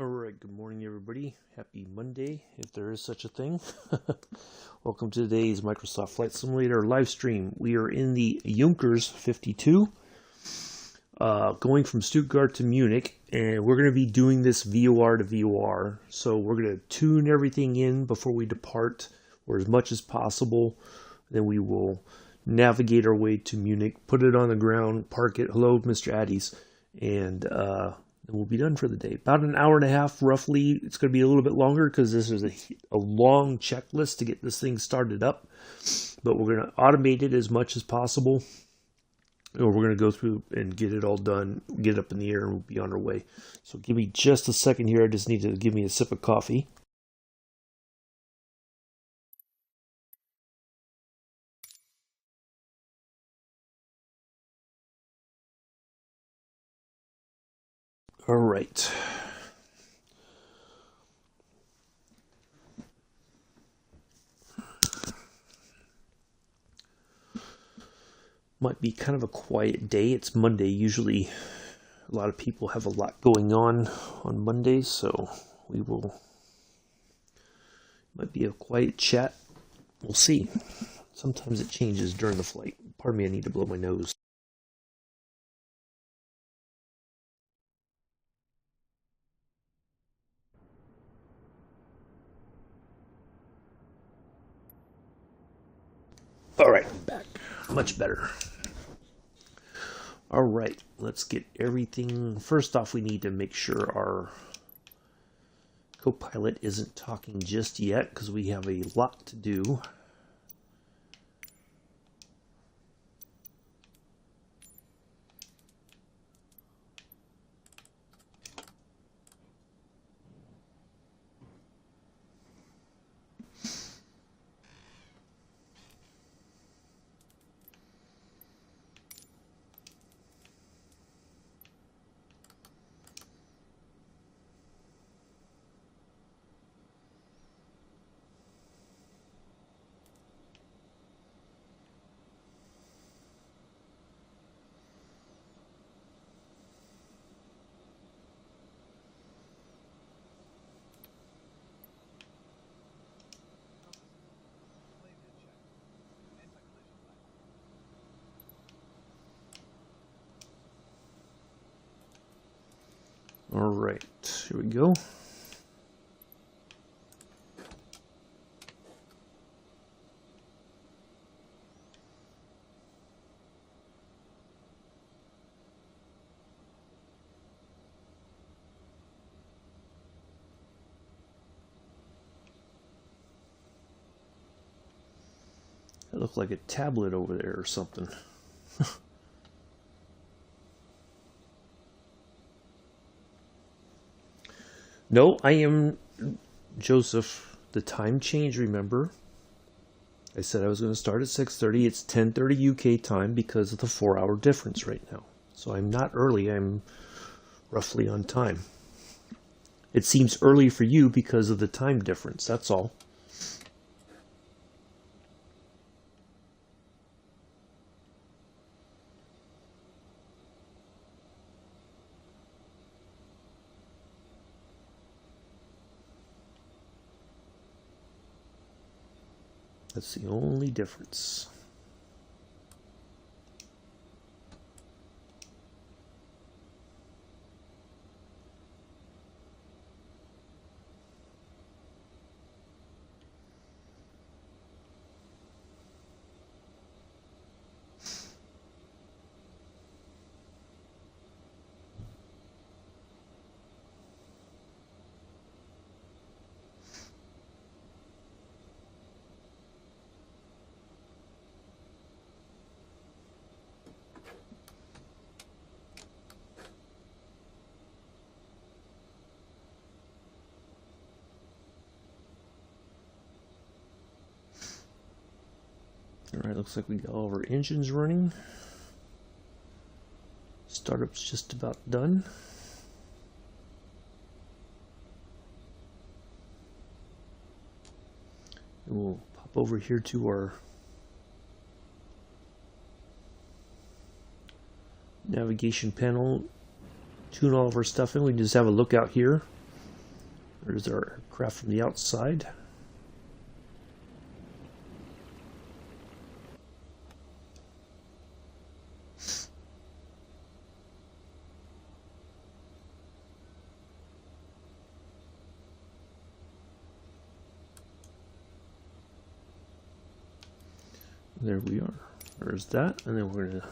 Alright, good morning everybody. Happy Monday, if there is such a thing. Welcome to today's Microsoft Flight Simulator live stream. We are in the Junkers 52, going from Stuttgart to Munich, and we're going to be doing this VOR to VOR. So we're going to tune everything in before we depart, or as much as possible. Then we will navigate our way to Munich, put it on the ground, park it. Hello, Mr. Addies. And we'll be done for the day. About an hour and a half, roughly. It's going to be a little bit longer because this is a long checklist to get this thing started up. But we're going to automate it as much as possible. And we're going to go through and get it all done, get it up in the air, and we'll be on our way. So give me just a second here. I just need to give me a sip of coffee. All right. Might be kind of a quiet day. It's Monday. Usually a lot of people have a lot going on Mondays, so might be a quiet chat. We'll see. Sometimes it changes during the flight. Pardon me, I need to blow my nose. All right, I'm back. Much better. All right, let's get everything. First off, we need to make sure our co-pilot isn't talking just yet because we have a lot to do. All right, here we go. It looked like a tablet over there or something. No, I am Joseph. The time change, remember? I said I was going to start at 6:30. It's 10:30 UK time because of the 4-hour difference right now. So I'm not early. I'm roughly on time. It seems early for you because of the time difference. That's all. That's the only difference. Alright, looks like we got all of our engines running. Startup's just about done. And we'll pop over here to our navigation panel, tune all of our stuff in. We just have a look out here. There's our craft from the outside. There we are. There's that, and then we're going to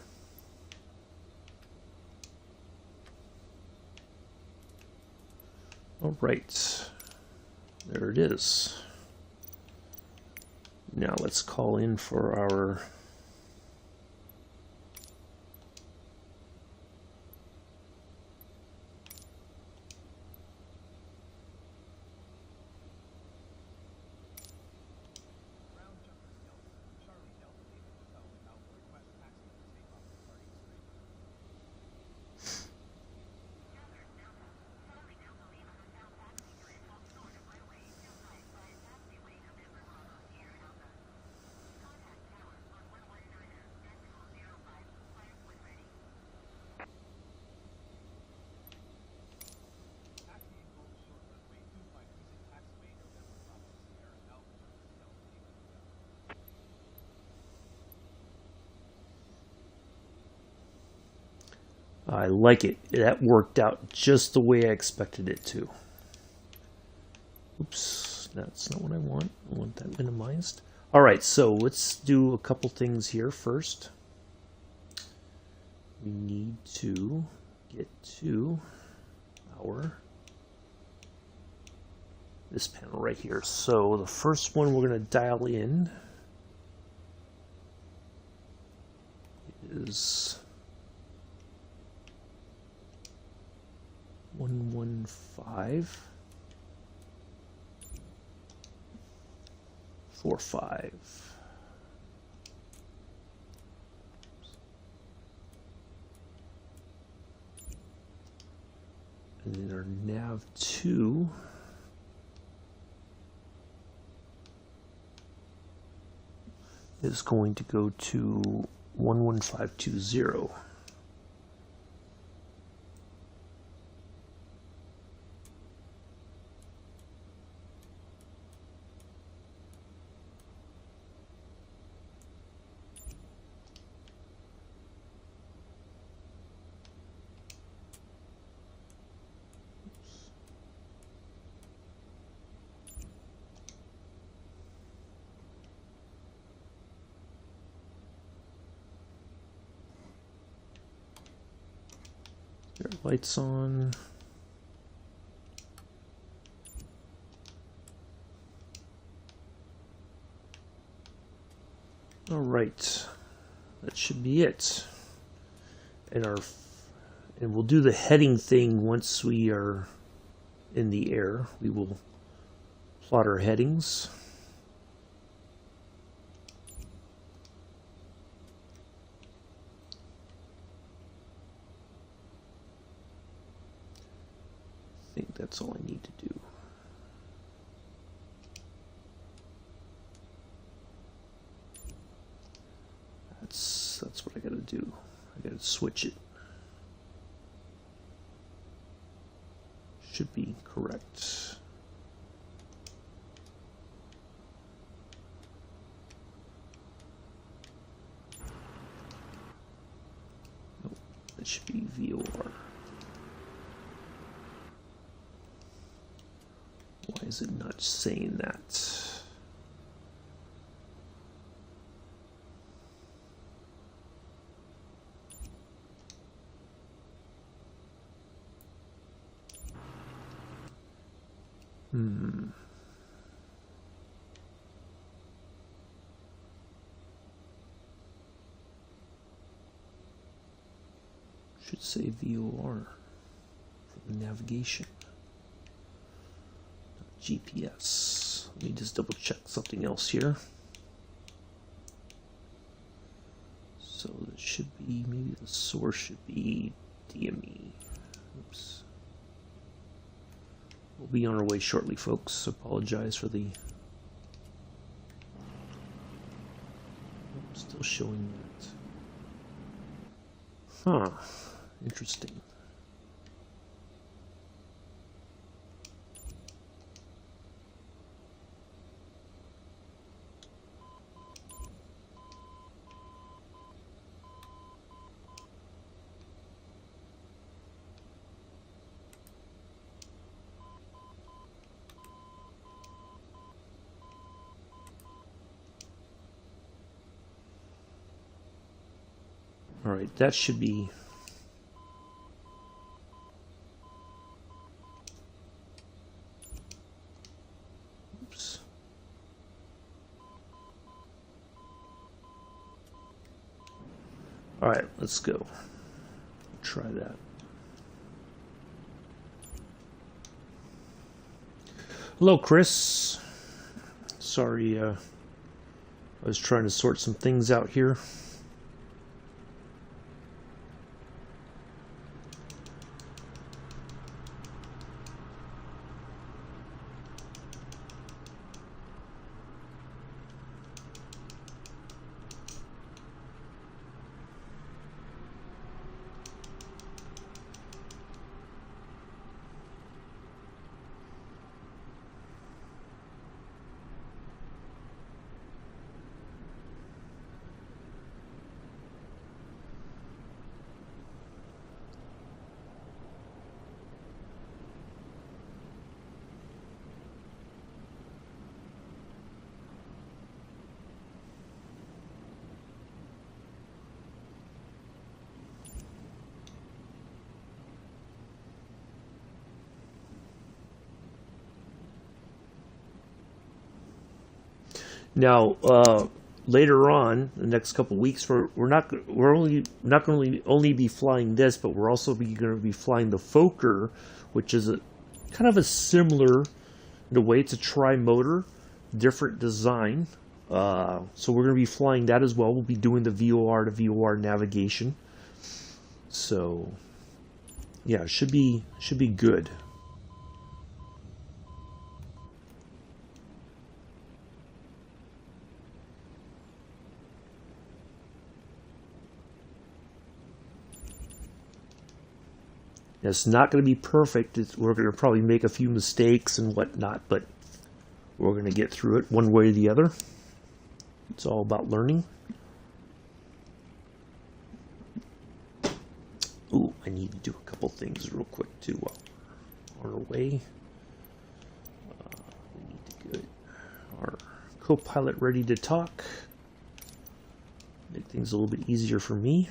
all right, there it is. Now let's call in for our I like it. That worked out just the way I expected it to. Oops, that's not what I want. I want that minimized. All right, so let's do a couple things here first. We need to get to this panel right here. So the first one we're going to dial in is 115.45. And then our nav 2 is going to go to 11520. Lights on. All right, that should be it. And we'll do the heading thing once we are in the air. We will plot our headings. I think that's all I need to do. That's what I gotta do. I gotta switch it. Should be correct. Nope, that should be VOR. Why is it not saying that? Should say VOR for the navigation. GPS. Let me just double check something else here. So it should be, maybe the source should be DME. Oops. We'll be on our way shortly, folks. Apologize for the... Still showing that. Huh. Interesting. All right, that should be... Oops. All right, let's go. Try that. Hello, Chris. Sorry, I was trying to sort some things out here. Now, later on, the next couple of weeks, we're not going to only be flying this, but we're also going to be flying the Fokker, which is a kind of a similar in a way. It's a tri-motor, different design. So we're going to be flying that as well. We'll be doing the VOR to VOR navigation. So yeah, it should be good. It's not going to be perfect. We're going to probably make a few mistakes and whatnot, but we're going to get through it one way or the other. It's all about learning. Ooh, I need to do a couple things real quick too while we're on our way. We need to get our co-pilot ready to talk. Make things a little bit easier for me.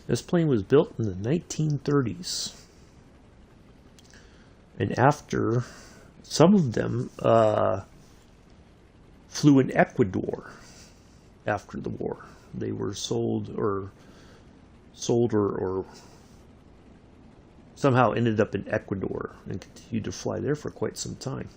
This plane was built in the 1930s. And after, some of them flew in Ecuador after the war. They were sold or somehow ended up in Ecuador and continued to fly there for quite some time.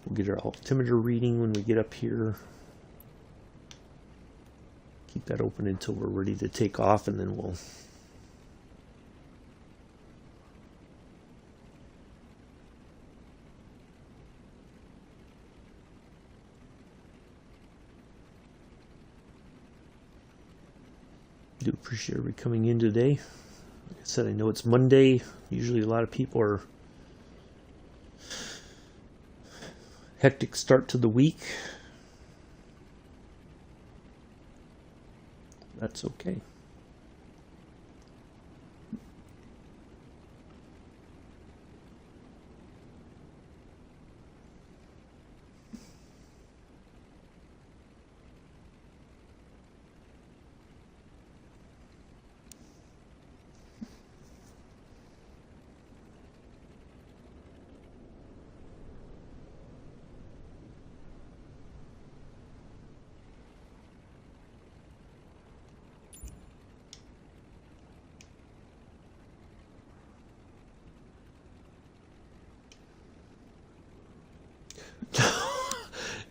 We'll get our altimeter reading when we get up here. Keep that open until we're ready to take off, and then we'll do appreciate everybody coming in today. Like I said, I know it's Monday. Usually a lot of people are hectic start to the week. That's okay.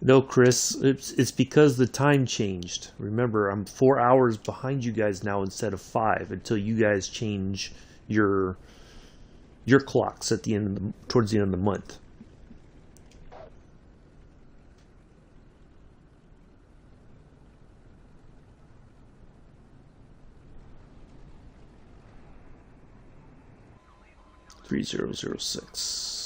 No, Chris, it's because the time changed. Remember, I'm 4 hours behind you guys now instead of 5 until you guys change your clocks at the end of towards the end of the month. 3006.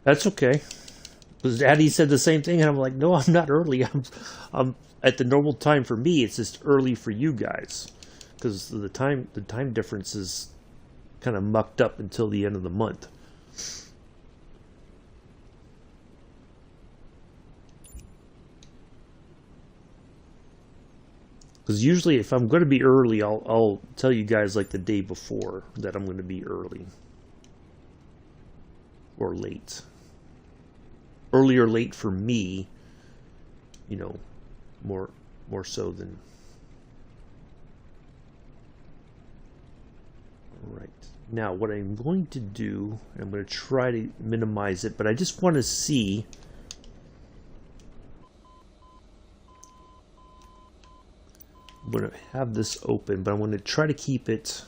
That's okay. Because Daddy said the same thing, and I'm like, no, I'm not early. I'm at the normal time for me. It's just early for you guys, because the time difference is kind of mucked up until the end of the month. Because usually, if I'm going to be early, I'll tell you guys like the day before that I'm going to be early or late. Early or late for me, you know, more so than. All right. Now, what I'm going to do, I'm going to try to minimize it, but I just want to see. I'm going to have this open, but I'm going to try to keep it.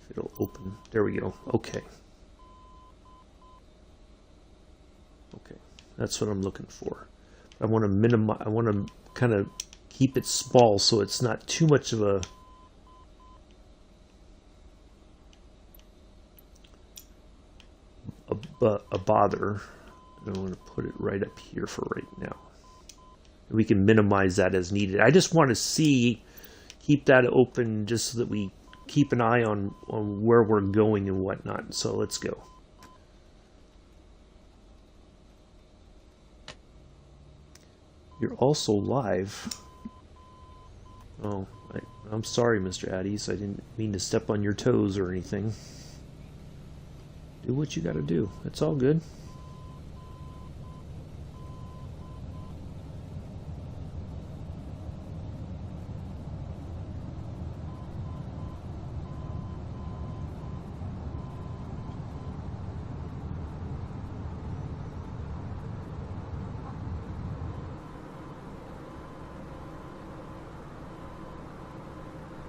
If it'll open. There we go. Okay. Okay. That's what I'm looking for. I want to minimize. I want to kind of keep it small so it's not too much of a bother. And I'm going to put it right up here for right now. We can minimize that as needed. I just want to keep that open just so that we keep an eye on where we're going and whatnot. So let's go. You're also live. Oh, I'm sorry, Mr. Addies. I didn't mean to step on your toes or anything. Do what you gotta do. It's all good.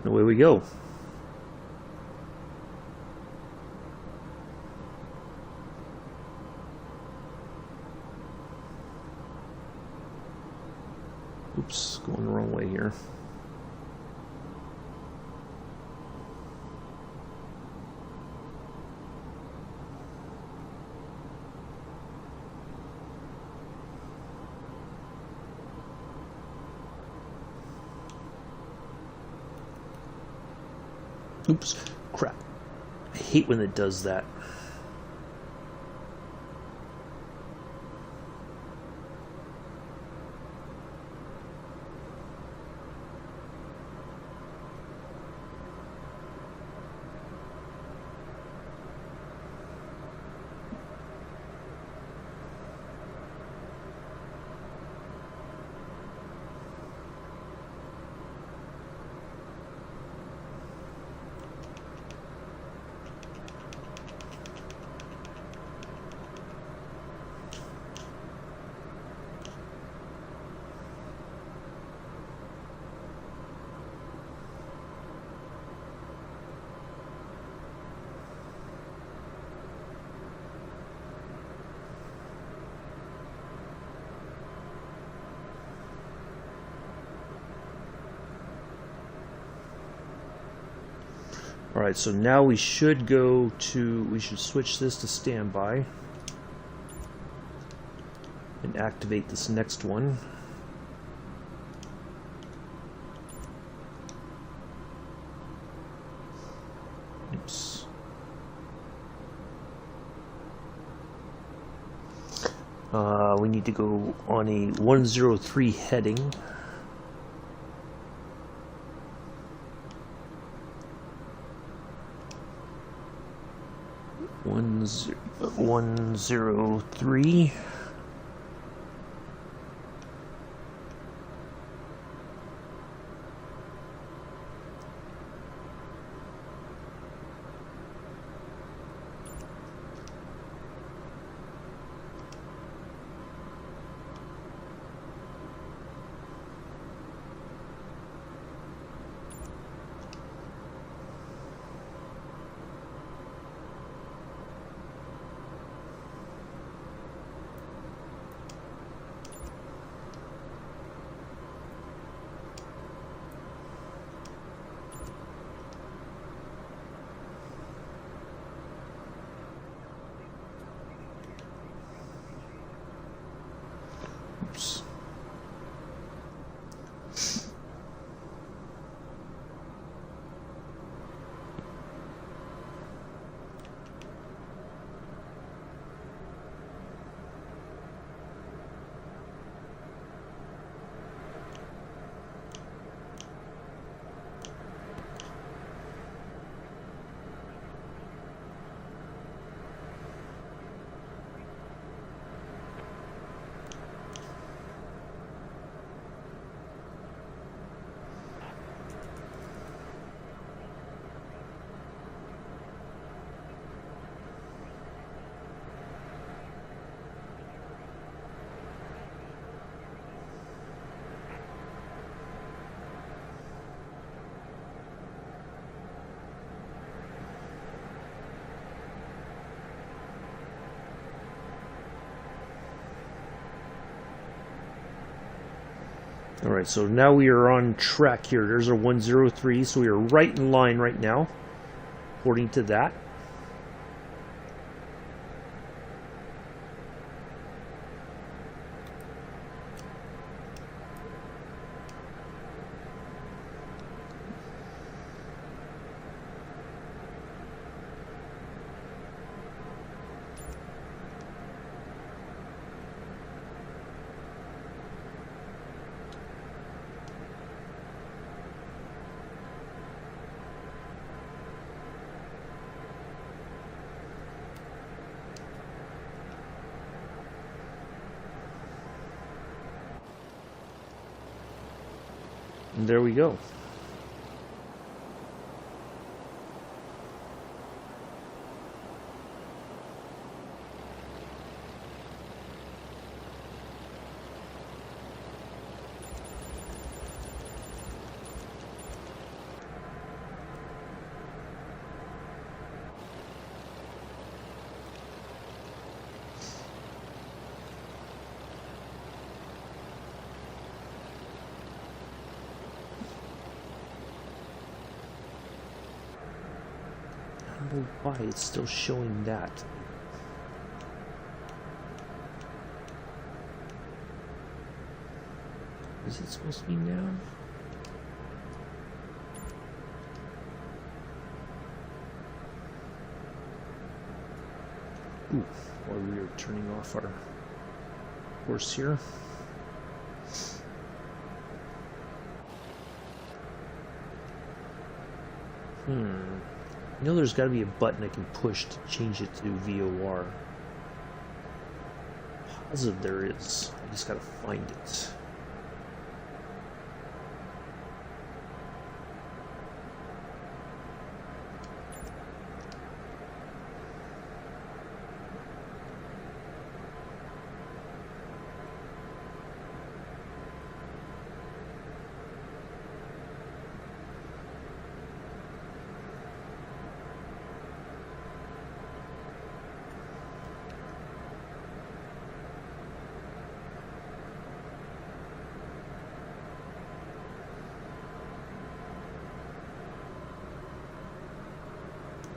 Away we go. Oops, going the wrong way here. Oops, crap. I hate when it does that. All right, so now we should switch this to standby and activate this next one. Oops. We need to go on a 103 heading. One zero three. Alright, so now we are on track here. There's our 103, so we are right in line right now, according to that. And there we go. I don't know why it's still showing that. Is it supposed to be now? Ooh, while we are turning off our course here. You know there's got to be a button I can push to change it to VOR. Positive there is. I just got to find it.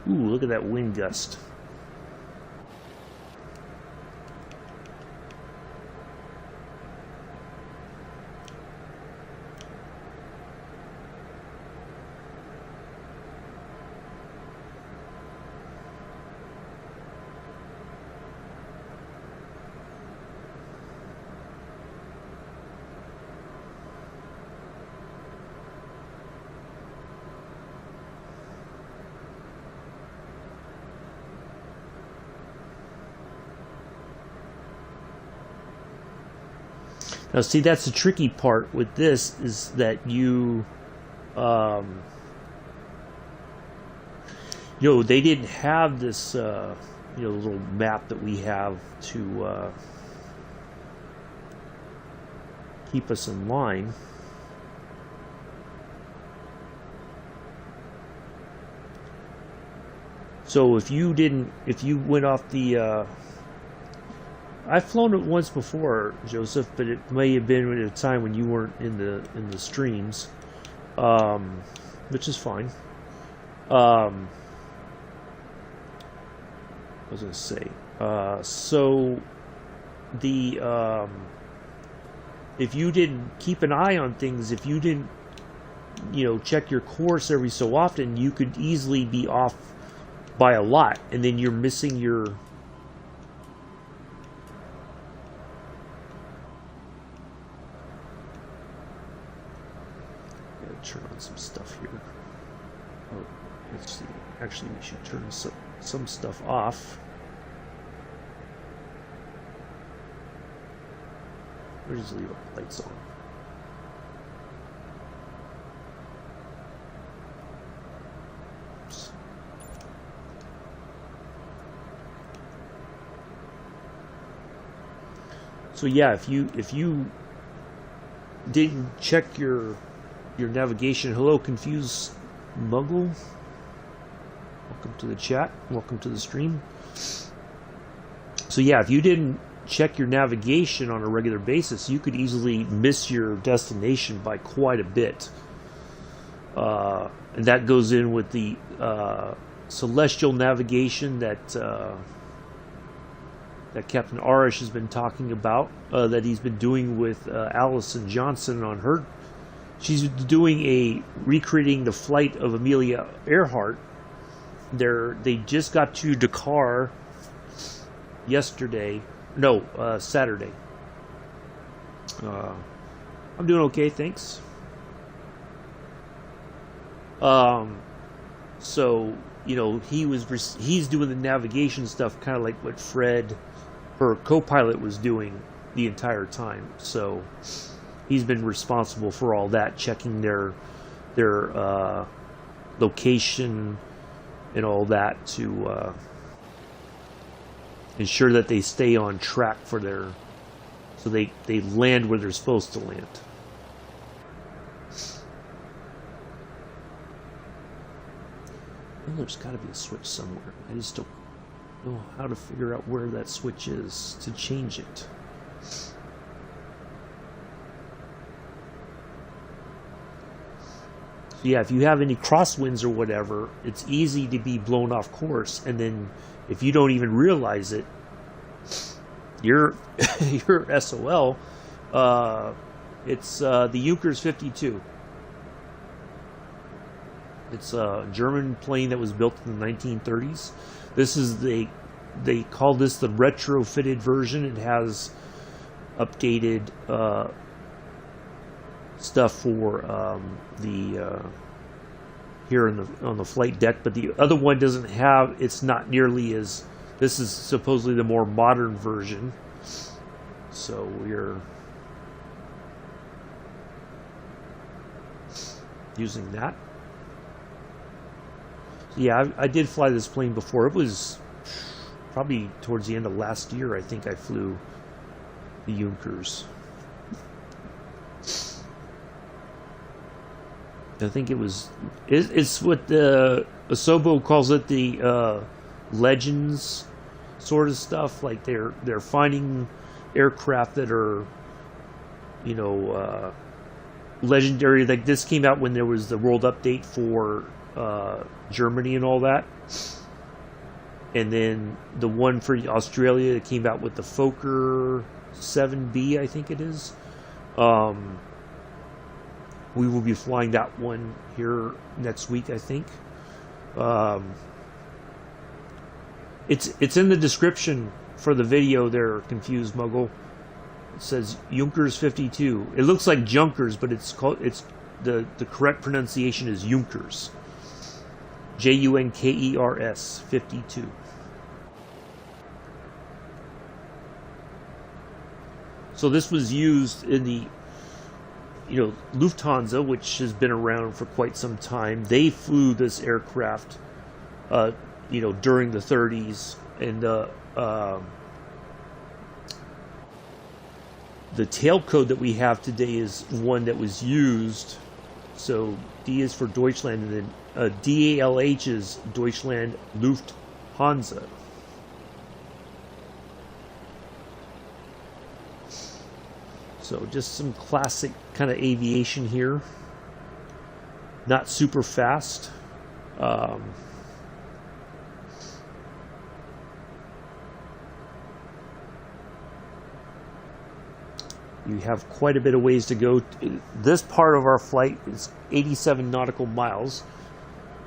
Ooh, look at that wind gust. Now, see, that's the tricky part with this, is that you know, they didn't have this, you know, little map that we have to keep us in line. So if you went off the, I've flown it once before, Joseph, but it may have been at a time when you weren't in the streams, which is fine. I was gonna say, so the if you didn't keep an eye on things, if you didn't, you know, check your course every so often, you could easily be off by a lot, and then you're missing your turn on some stuff here. Oh, let's see. Actually, we should turn some stuff off. Or just leave our lights on. Oops. So yeah, if you didn't check your navigation. Hello, confused muggle. Welcome to the chat. Welcome to the stream. So yeah, if you didn't check your navigation on a regular basis, you could easily miss your destination by quite a bit. And that goes in with the celestial navigation that Captain Arish has been talking about, that he's been doing with Allison Johnson on her. She's doing recreating the flight of Amelia Earhart. They just got to Dakar yesterday. No, Saturday. I'm doing okay, thanks. So, you know, he's doing the navigation stuff kind of like what Fred, her co-pilot, was doing the entire time. So he's been responsible for all that, checking their location and all that to ensure that they stay on track for so they land where they're supposed to land. Well, there's got to be a switch somewhere. I just don't know how to figure out where that switch is to change it. So yeah, if you have any crosswinds or whatever, it's easy to be blown off course, and then if you don't even realize it, you're SOL. It's the Junkers 52. It's a German plane that was built in the 1930s. This is they call this the retrofitted version. It has updated stuff for here on the flight deck, but the other one doesn't have. It's not nearly as. This is supposedly the more modern version. So we're using that. Yeah, I did fly this plane before. It was probably towards the end of last year, I think I flew the Junkers. I think it's what the Asobo calls it, the legends sort of stuff. Like they're finding aircraft that are, you know, legendary. Like this came out when there was the world update for Germany and all that, and then the one for Australia that came out with the Fokker 7B, I think it is. We will be flying that one here next week, I think. It's in the description for the video there, Confused Muggle. It says Junkers 52. It looks like Junkers, but it's the correct pronunciation is Junkers. Junkers 52. So this was used in the, you know, Lufthansa, which has been around for quite some time. They flew this aircraft, you know, during the 30s, and the tail code that we have today is one that was used. So D is for Deutschland, and then DALH is Deutschland Lufthansa. So just some classic kind of aviation here. Not super fast. You have quite a bit of ways to go. This part of our flight is 87 nautical miles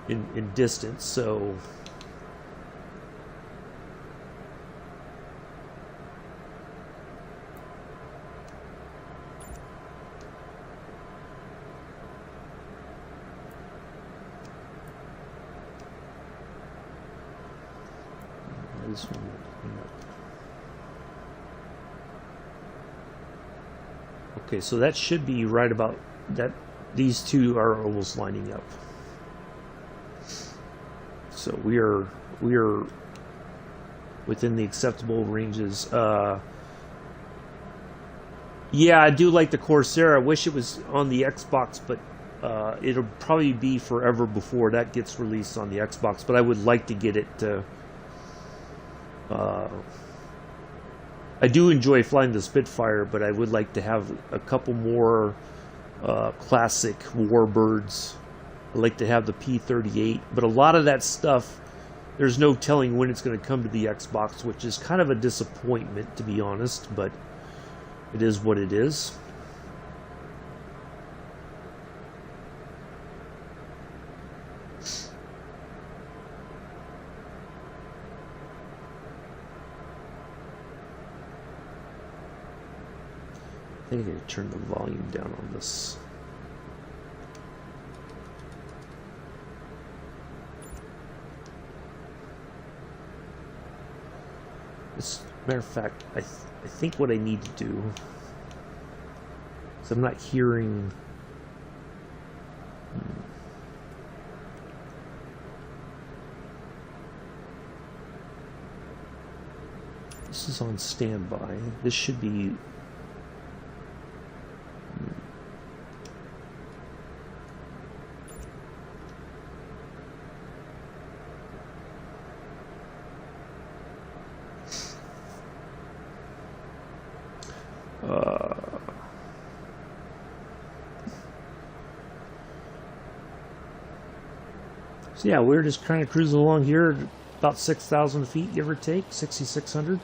in distance, so this one. Okay, so that should be right about that. These two are almost lining up. So we are within the acceptable ranges. Yeah, I do like the Corsair. I wish it was on the Xbox, but it'll probably be forever before that gets released on the Xbox. But I would like to get it I do enjoy flying the Spitfire, but I would like to have a couple more classic warbirds. I like to have the P-38, but a lot of that stuff, there's no telling when it's going to come to the Xbox, which is kind of a disappointment, to be honest, but it is what it is. I think I need to turn the volume down on this. As a matter of fact, I think what I need to do is I'm not hearing. This is on standby. This should be. So yeah, we're just kind of cruising along here, about 6,000 feet, give or take, 6,600.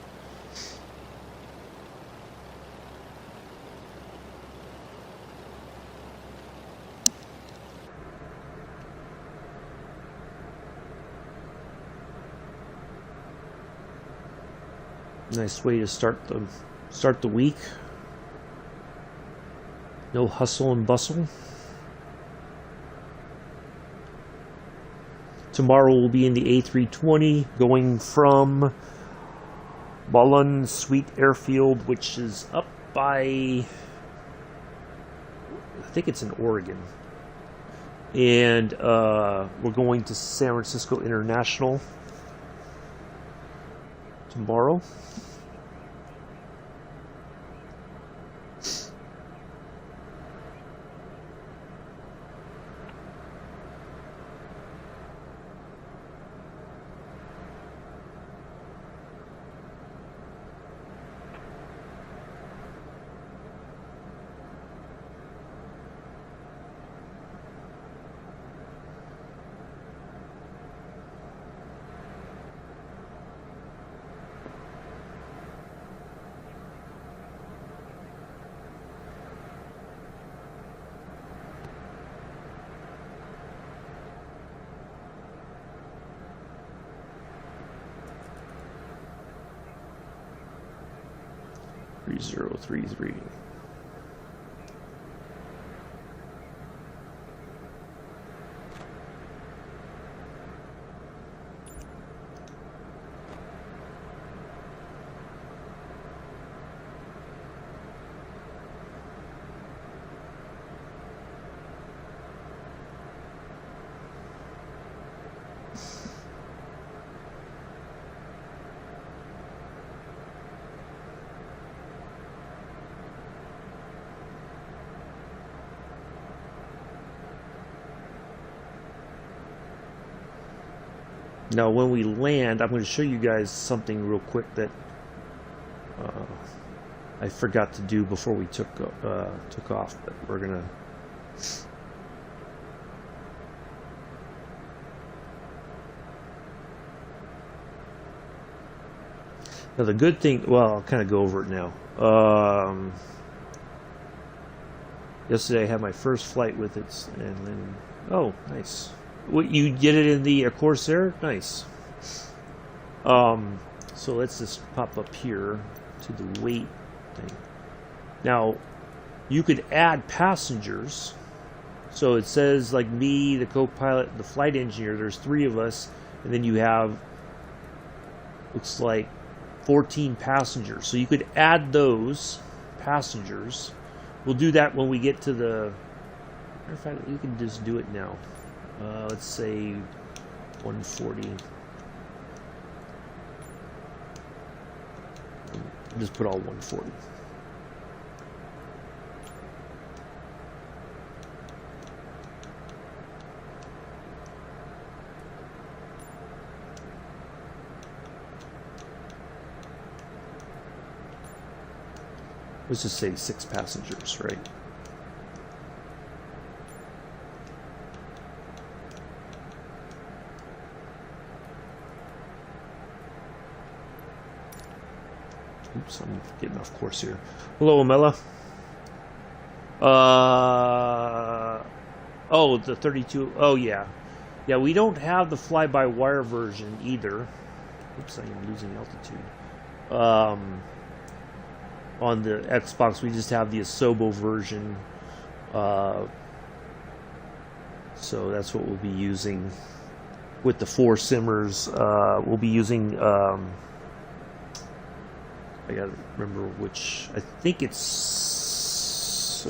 Nice way to start the week. No hustle and bustle. Tomorrow we'll be in the A320 going from Ballon Sweet Airfield, which is up by, I think it's in Oregon. And we're going to San Francisco International tomorrow. .3033. Now, when we land, I'm going to show you guys something real quick that I forgot to do before we took off. But we're gonna. Now, the good thing. Well, I'll kind of go over it now. Yesterday, I had my first flight with it, and then oh, nice. What, you did it in the Corsair? Nice. So let's just pop up here to the weight thing. Now, you could add passengers. So it says like me, the co-pilot, the flight engineer. There's 3 of us, and then you have looks like 14 passengers. So you could add those passengers. We'll do that when we get to the. Matter of fact, you can just do it now. Let's say 140. Just put all 140. let's just say 6 passengers, right? Oops, I'm getting off course here. Hello, Amela. Oh, the 32. Oh, yeah. Yeah, we don't have the fly-by-wire version either. Oops, I am losing altitude. On the Xbox, we just have the Asobo version. So that's what we'll be using with the 4 simmers. We'll be using... I gotta remember which. I think it's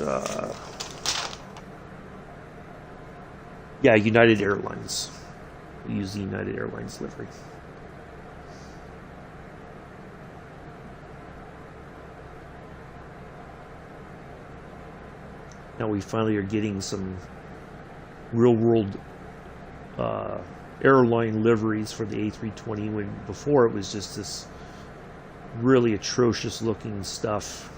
yeah, United Airlines. We use the United Airlines livery. Now we finally are getting some real-world airline liveries for the A320. When before it was just this really atrocious looking stuff.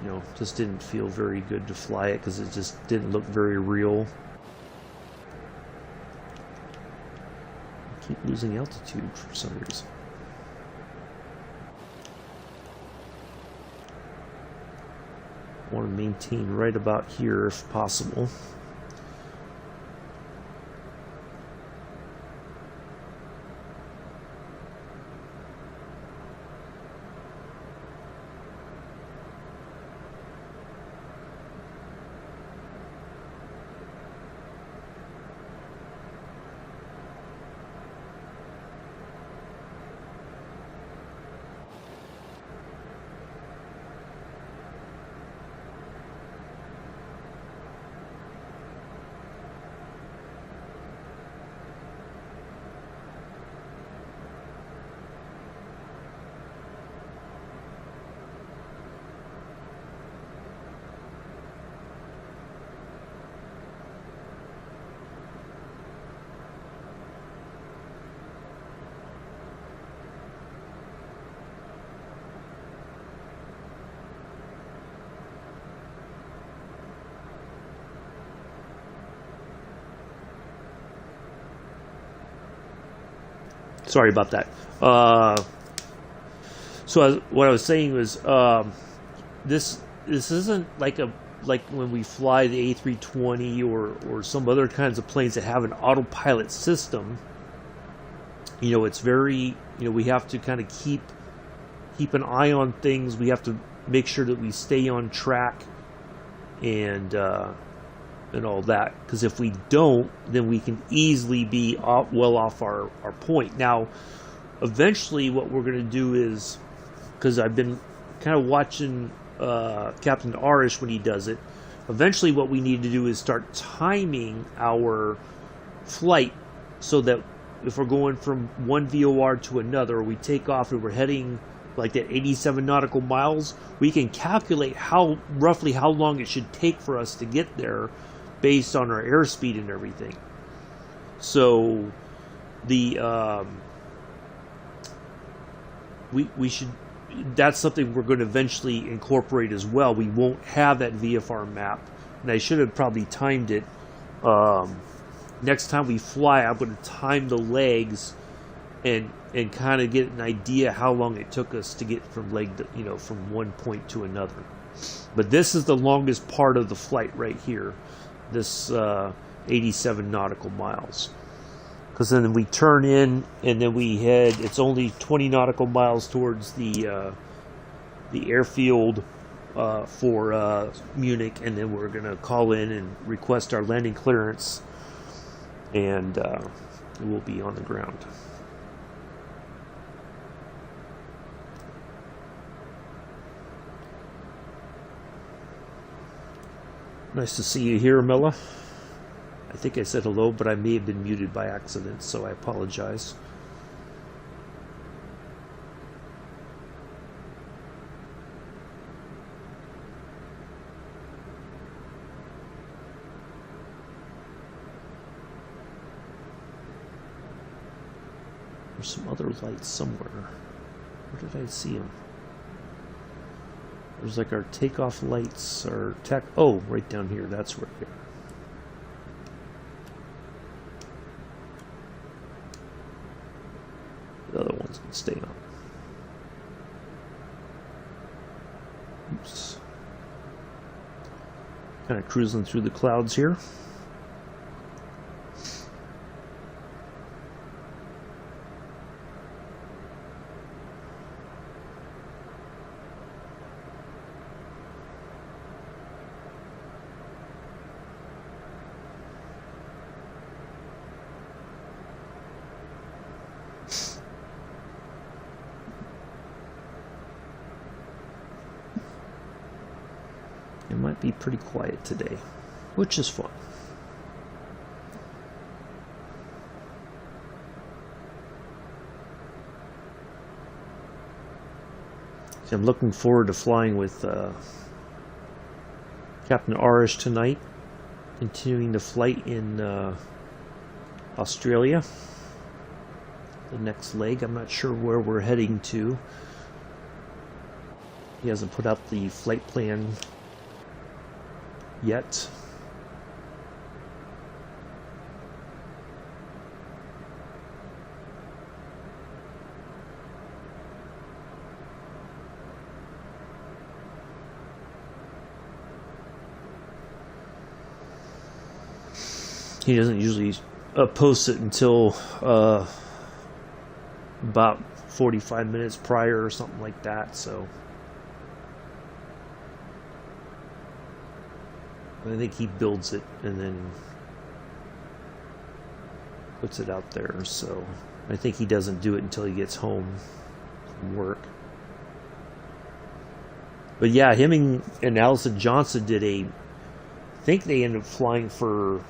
You know, just didn't feel very good to fly it because it just didn't look very real. I keep losing altitude for some reason. I want to maintain right about here if possible. Sorry about that. So what I was saying was this isn't like when we fly the A320 or some other kinds of planes that have an autopilot system. You know, it's very, you know, we have to kind of keep an eye on things. We have to make sure that we stay on track and all that, because if we don't, then we can easily be well off our point. Now, eventually what we're going to do is, because I've been kind of watching Captain Arish when he does it, eventually what we need to do is start timing our flight so that if we're going from one VOR to another, we take off and we're heading like that 87 nautical miles, we can calculate roughly how long it should take for us to get there based on our airspeed and everything. So the we should, that's something we're going to eventually incorporate as well. We won't have that VFR map, and I should have probably timed it. Next time we fly, I'm going to time the legs and kind of get an idea how long it took us to get from from one point to another. But this is the longest part of the flight right here, this 87 nautical miles. Because then we turn in and then we head, it's only 20 nautical miles towards the airfield for Munich, and then we're going to call in and request our landing clearance, and we'll be on the ground. Nice to see you here, Milla. I think I said hello, but I may have been muted by accident, so I apologize. There's some other lights somewhere. Where did I see them? There's like our takeoff lights, our tech. Oh, right down here. That's right here. The other ones can stay on. Oops. Kind of cruising through the clouds here. It might be pretty quiet today, which is fun. So I'm looking forward to flying with Captain Arish tonight, continuing the flight in Australia. The next leg, I'm not sure where we're heading to. He hasn't put out the flight plan yet. He doesn't usually post it until about 45 minutes prior or something like that, so I think he builds it and then puts it out there, so I think he doesn't do it until he gets home from work. But yeah, him and Allison Johnson did I think they ended up flying for,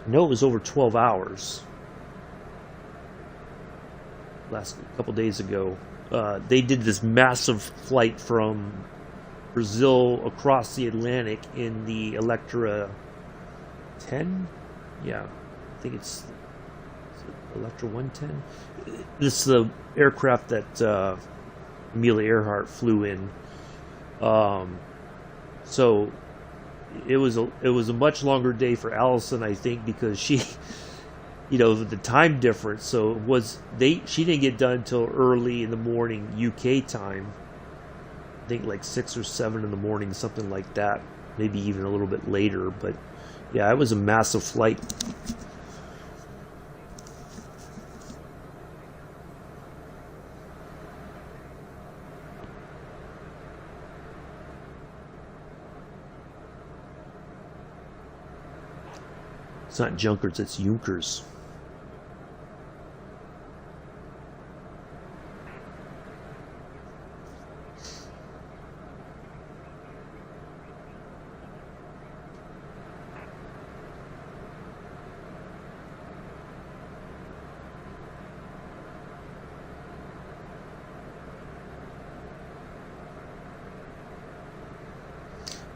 I know it was over 12 hours. Last couple days ago. They did this massive flight from Brazil across the Atlantic in the Electra 10? Yeah, I think it's Electra 110. This is the aircraft that Amelia Earhart flew in. So it was a much longer day for Allison, I think, because she, you know, the time difference. So she didn't get done until early in the morning UK time. I think like 6 or 7 in the morning, something like that. Maybe even a little bit later. But yeah, it was a massive flight. It's not Junkers, it's Junkers.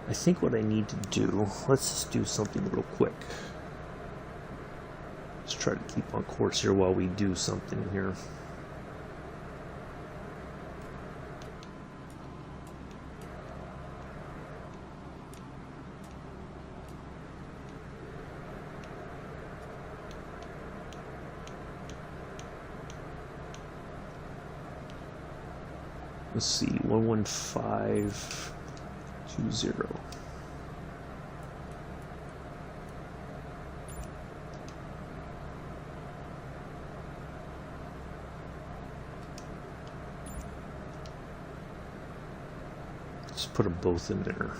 I think what I need to do, let's just do something real quick. Let's try to keep on course here while we do something here. Let's see, 11520. Just put them both in there.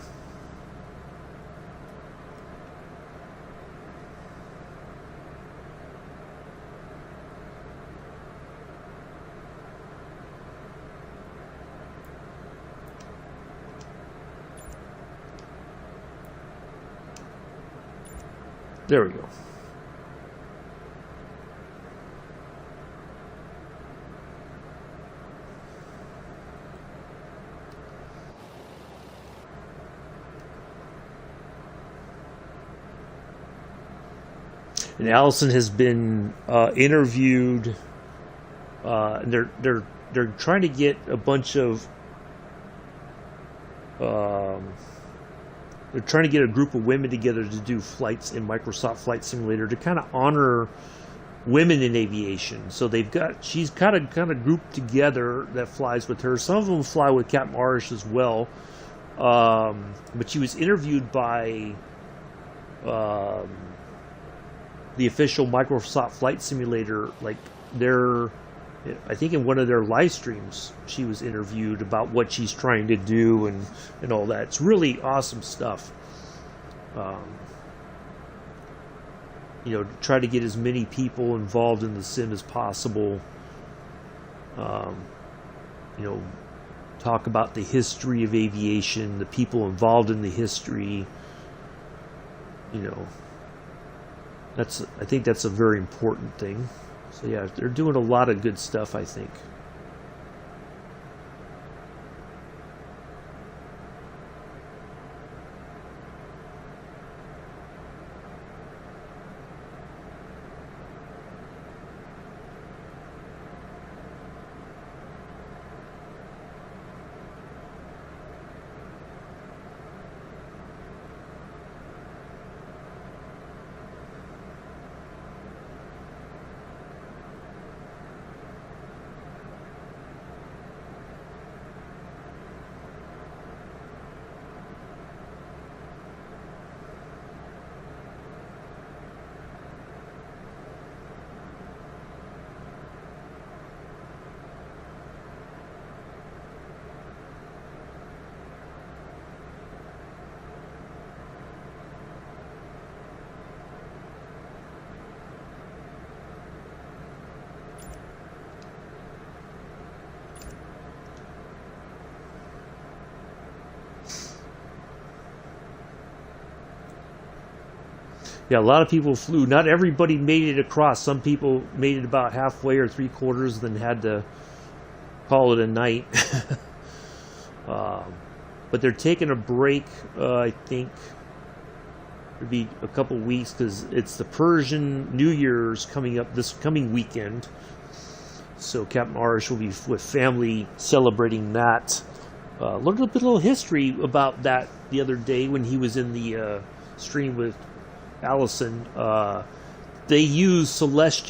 There we go. And Allison has been interviewed. And they're trying to get a bunch of. They're trying to get a group of women together to do flights in Microsoft Flight Simulator to kind of honor women in aviation. So she's kind of grouped together that flies with her. Some of them fly with Captain Arish as well. But she was interviewed by the official Microsoft Flight Simulator, I think in one of their live streams, she was interviewed about what she's trying to do and all that. It's really awesome stuff. Try to get as many people involved in the sim as possible. Talk about the history of aviation, the people involved in the history. I think that's a very important thing. So yeah, they're doing a lot of good stuff, I think. Yeah, a lot of people flew. Not everybody made it across. Some people made it about halfway or three-quarters, then had to call it a night. But they're taking a break, I think, it'll be a couple weeks, because it's the Persian New Year's coming up this coming weekend. So Captain Arish will be with family celebrating that. Learned a little history about that the other day when he was in the stream with Allison. They use somewhat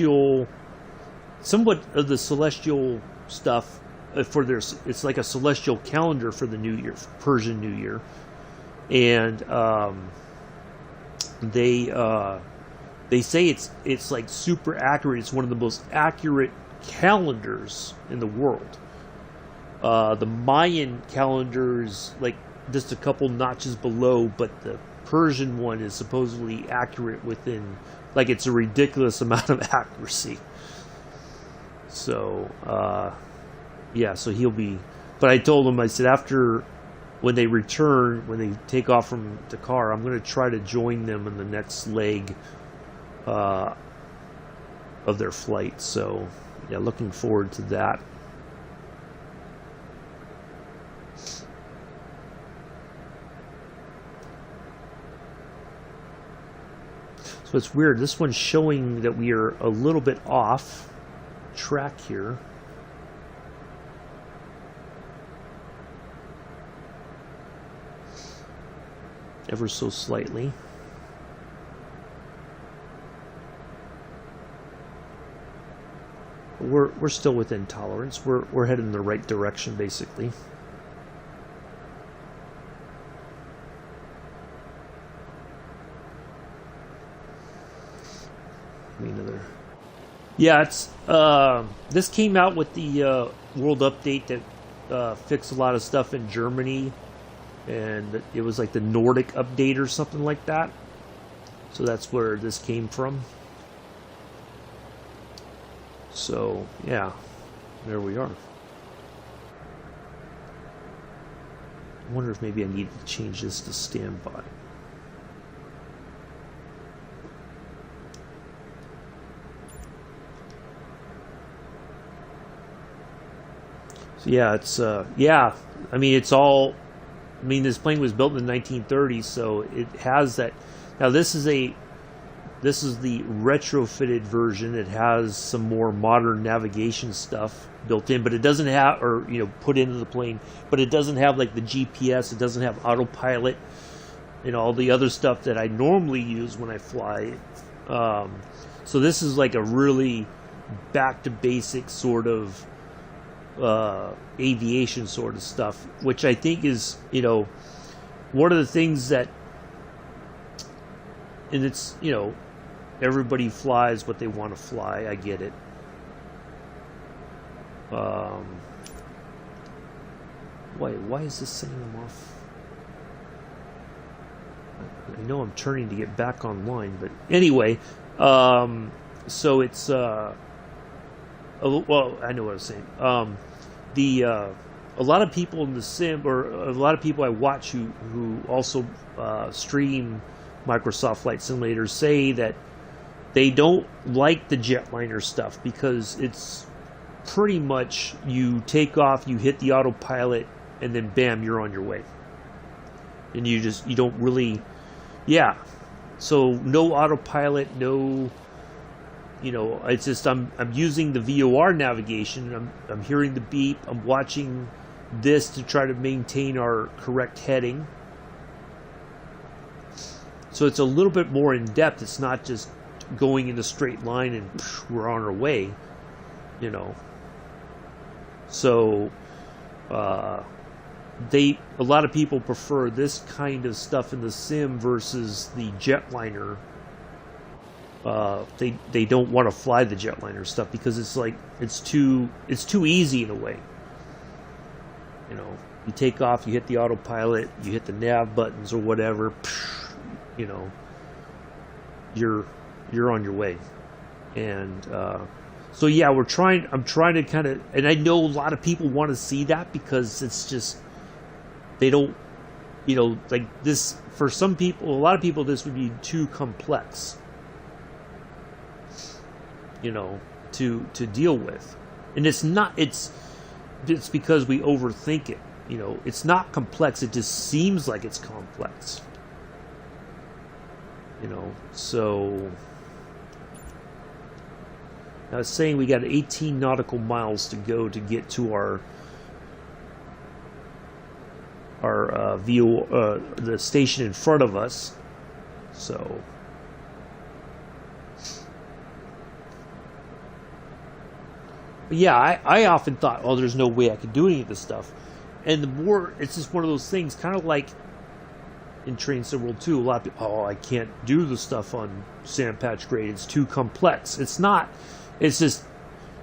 of the celestial stuff for their. It's like a celestial calendar for the New Year, Persian New Year, and they say it's like super accurate. It's one of the most accurate calendars in the world. The Mayan calendar is like just a couple notches below, but the Persian one is supposedly accurate within, like, it's a ridiculous amount of accuracy. So so he'll be, but I told him, I said, after, when they return, when they take off from Dakar, I'm going to try to join them in the next leg of their flight. So yeah, looking forward to that. So it's weird. This one's showing that we are a little bit off track here. Ever so slightly. We're still within tolerance. We're heading in the right direction, basically. Yeah, it's this came out with the world update that fixed a lot of stuff in Germany, and it was like the Nordic update or something like that. So that's where this came from. So yeah, there we are. I wonder if maybe I need to change this to standby. Yeah, it's yeah. I mean, it's all. I mean, this plane was built in the 1930s, so it has that. Now, this is the This is the retrofitted version. It has some more modern navigation stuff built in, but it doesn't have, or put into the plane, but it doesn't have like the GPS. It doesn't have autopilot and all the other stuff that I normally use when I fly. So this is like a really back to basic sort of aviation sort of stuff, which I think is one of the things that, and it's everybody flies what they want to fly. I get it. Why is this setting them off? I know I'm turning to get back online, but anyway, so it's well, I know what I was saying. A lot of people in the sim, or a lot of people I watch who also stream Microsoft Flight Simulator, say that they don't like the jetliner stuff because it's pretty much you take off, you hit the autopilot, and then bam, you're on your way. And you don't really, so no autopilot, no, it's just I'm using the VOR navigation. I'm hearing the beep. I'm watching this to try to maintain our correct heading. So it's a little bit more in depth. It's not just going in a straight line and we're on our way, So a lot of people prefer this kind of stuff in the sim versus the jetliner. They don't want to fly the jetliner stuff because it's like it's too easy in a way. You take off, you hit the autopilot, you hit the nav buttons or whatever, you're on your way. And so I'm trying to kind of, and I know a lot of people want to see that because it's just, they don't, like this, for some people, a lot of people, this would be too complex, to deal with. And it's not, it's because we overthink it. It's not complex. It just seems like it's complex. So I was saying we got 18 nautical miles to go to get to our the station in front of us. So I often thought, oh, there's no way I could do any of this stuff. And the more, it's just one of those things, kind of like in Train Sim World 2, a lot of people, oh, I can't do the stuff on Sandpatch Grade. It's too complex. It's not. It's just,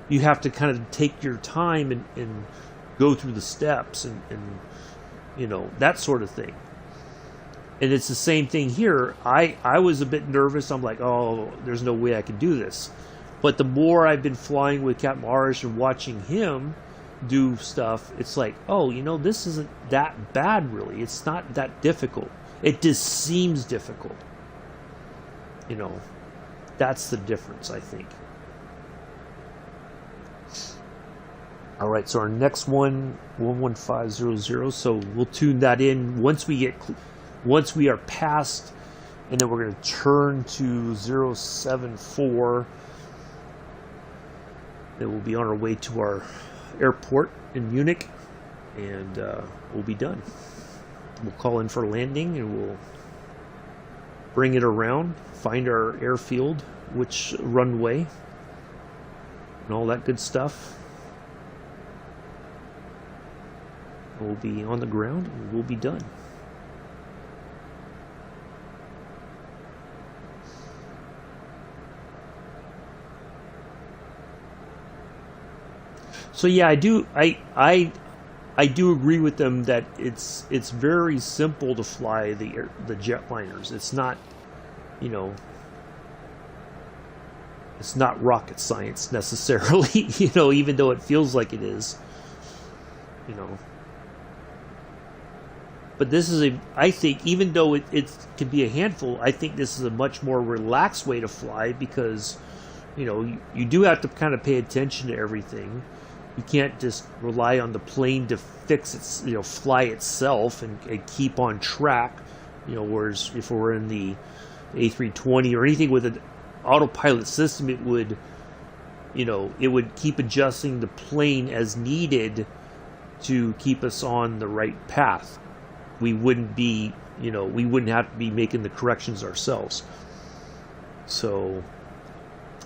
you have to kind of take your time and go through the steps and that sort of thing. And it's the same thing here. I was a bit nervous. I'm like, oh, there's no way I can do this. But the more I've been flying with Captain Arish and watching him do stuff, it's like, oh, this isn't that bad, really. It's not that difficult. It just seems difficult. That's the difference, I think. All right, so our next one, 11500. So we'll tune that in once we are past, and then we're going to turn to 074. Then we'll be on our way to our airport in Munich, and we'll be done. We'll call in for landing, and we'll bring it around, find our airfield, which runway, and all that good stuff. We'll be on the ground, and we'll be done. So yeah, I do agree with them that it's very simple to fly the jetliners. It's not, it's not rocket science necessarily, even though it feels like it is, But this is I think, even though it can be a handful, I think this is a much more relaxed way to fly because, you do have to kind of pay attention to everything. You can't just rely on the plane to fix its, fly itself and keep on track. Whereas if we're in the A320 or anything with autopilot system, it would, it would keep adjusting the plane as needed to keep us on the right path. We wouldn't be, we wouldn't have to be making the corrections ourselves. So,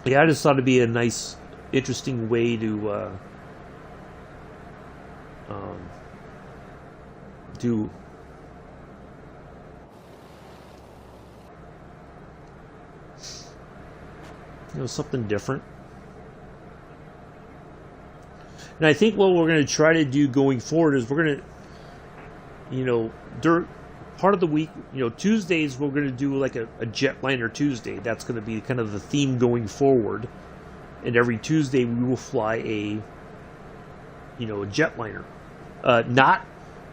yeah, I just thought it'd be a nice, interesting way to do something different. And I think what we're going to try to do going forward is we're going to, during part of the week, Tuesdays we're going to do like a jetliner Tuesday. That's going to be kind of the theme going forward. And every Tuesday we will fly a jetliner. Not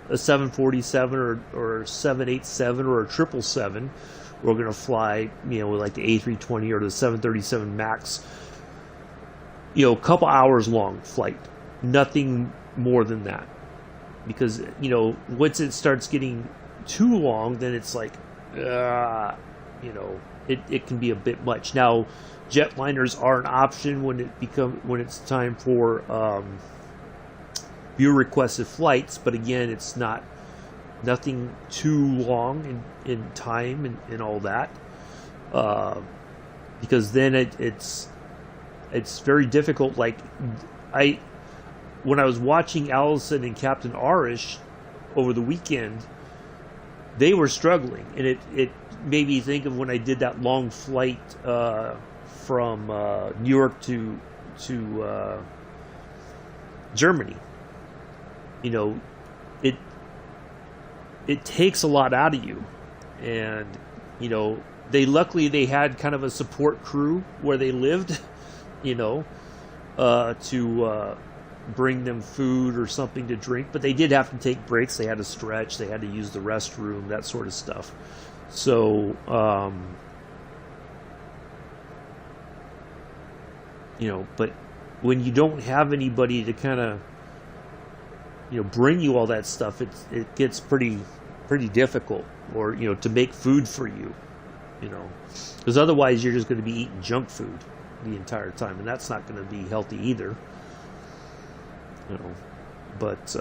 a 747 or 787 or a 777. We're going to fly, like the A320 or the 737 MAX. A couple hours long flight. Nothing more than that. Because, once it starts getting too long, then it's like, it can be a bit much. Now, jetliners are an option when it's time for viewer requested flights, but again, it's nothing too long in time and all that, because then it's very difficult. Like when I was watching Allison and Captain Arish over the weekend, they were struggling, and it made me think of when I did that long flight from New York to Germany. It takes a lot out of you, and they had kind of a support crew where they lived, to bring them food or something to drink, but they did have to take breaks. They had to stretch, they had to use the restroom, that sort of stuff. So but when you don't have anybody to kind of bring you all that stuff, it gets pretty difficult, or to make food for you, because otherwise you're just going to be eating junk food the entire time, and that's not going to be healthy either. But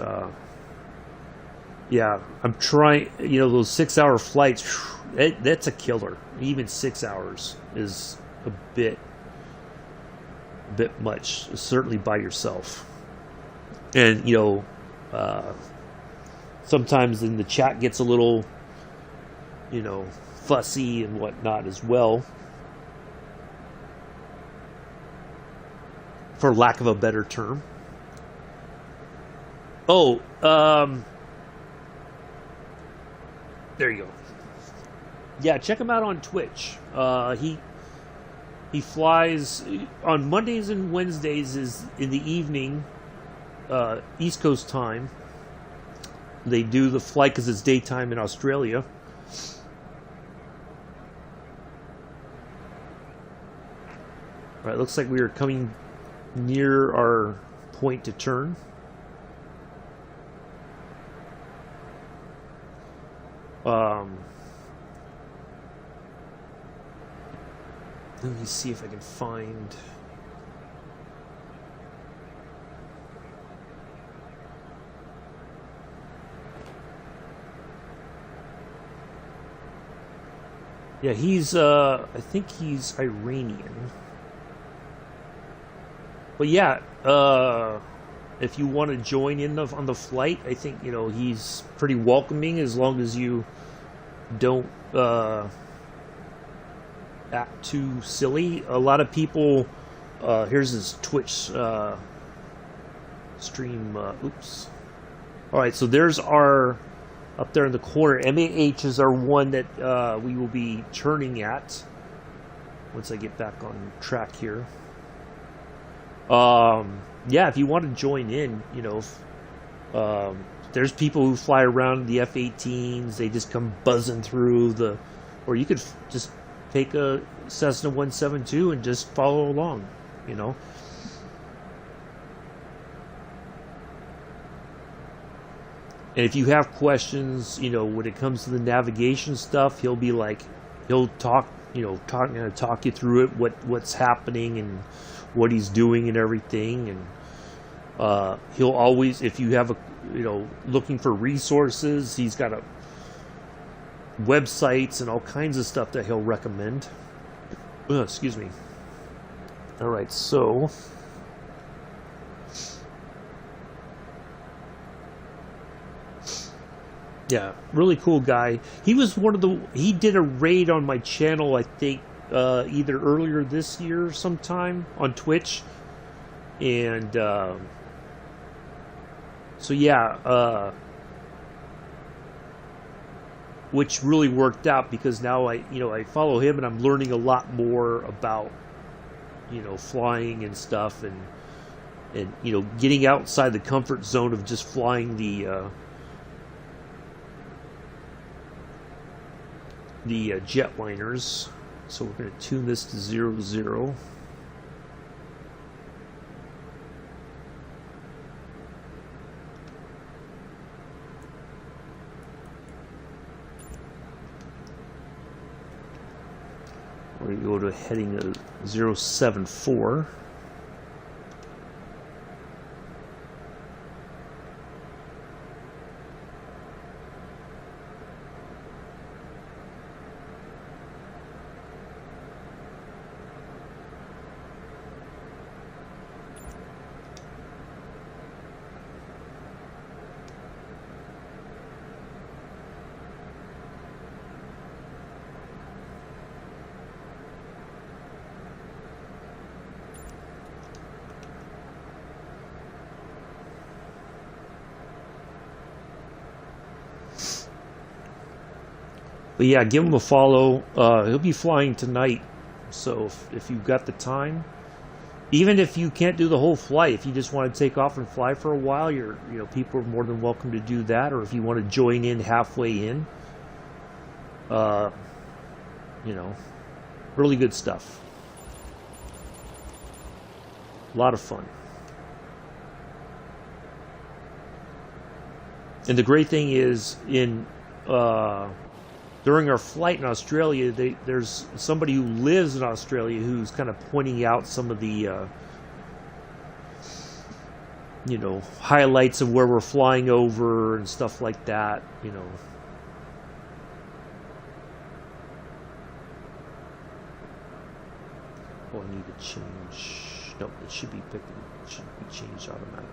yeah, I'm trying. Those 6-hour flights, that's a killer. Even 6 hours is a bit much, certainly by yourself. And sometimes then the chat gets a little fussy and whatnot as well, for lack of a better term. There you go. Yeah, check him out on Twitch. He flies on Mondays and Wednesdays, is in the evening, East Coast time. They do the flight because it's daytime in Australia. All right, looks like we are coming near our point to turn. Let me see if I can find. Yeah, he's I think he's Iranian. But yeah, if you want to join in on the flight, I think he's pretty welcoming, as long as you don't act too silly. A lot of people, here's his Twitch stream. Oops. All right, so there's our, up there in the corner, MAH is our one that we will be turning at once I get back on track here. Yeah, if you want to join in, there's people who fly around the F-18s. They just come buzzing through or you could just take a Cessna 172 and just follow along, And if you have questions, when it comes to the navigation stuff, he'll talk talk you through it, what's happening and what he's doing and everything. And he'll always, if you have looking for resources, he's got websites and all kinds of stuff that he'll recommend. Excuse me. All right, so yeah, really cool guy. He was he did a raid on my channel, I think, either earlier this year or sometime on Twitch. And so yeah, which really worked out, because now I follow him and I'm learning a lot more about flying and stuff, and getting outside the comfort zone of just flying the jetliners. So we're going to tune this to 0, 0. We're going to go to a heading of 074. But yeah, give him a follow. He'll be flying tonight, so if you've got the time, even if you can't do the whole flight, if you just want to take off and fly for a while, people are more than welcome to do that. Or if you want to join in halfway in, really good stuff. A lot of fun. And the great thing is, during our flight in Australia, there's somebody who lives in Australia who's kind of pointing out some of the, highlights of where we're flying over and stuff like that, Oh, I need to change. Nope, it should be changed automatically.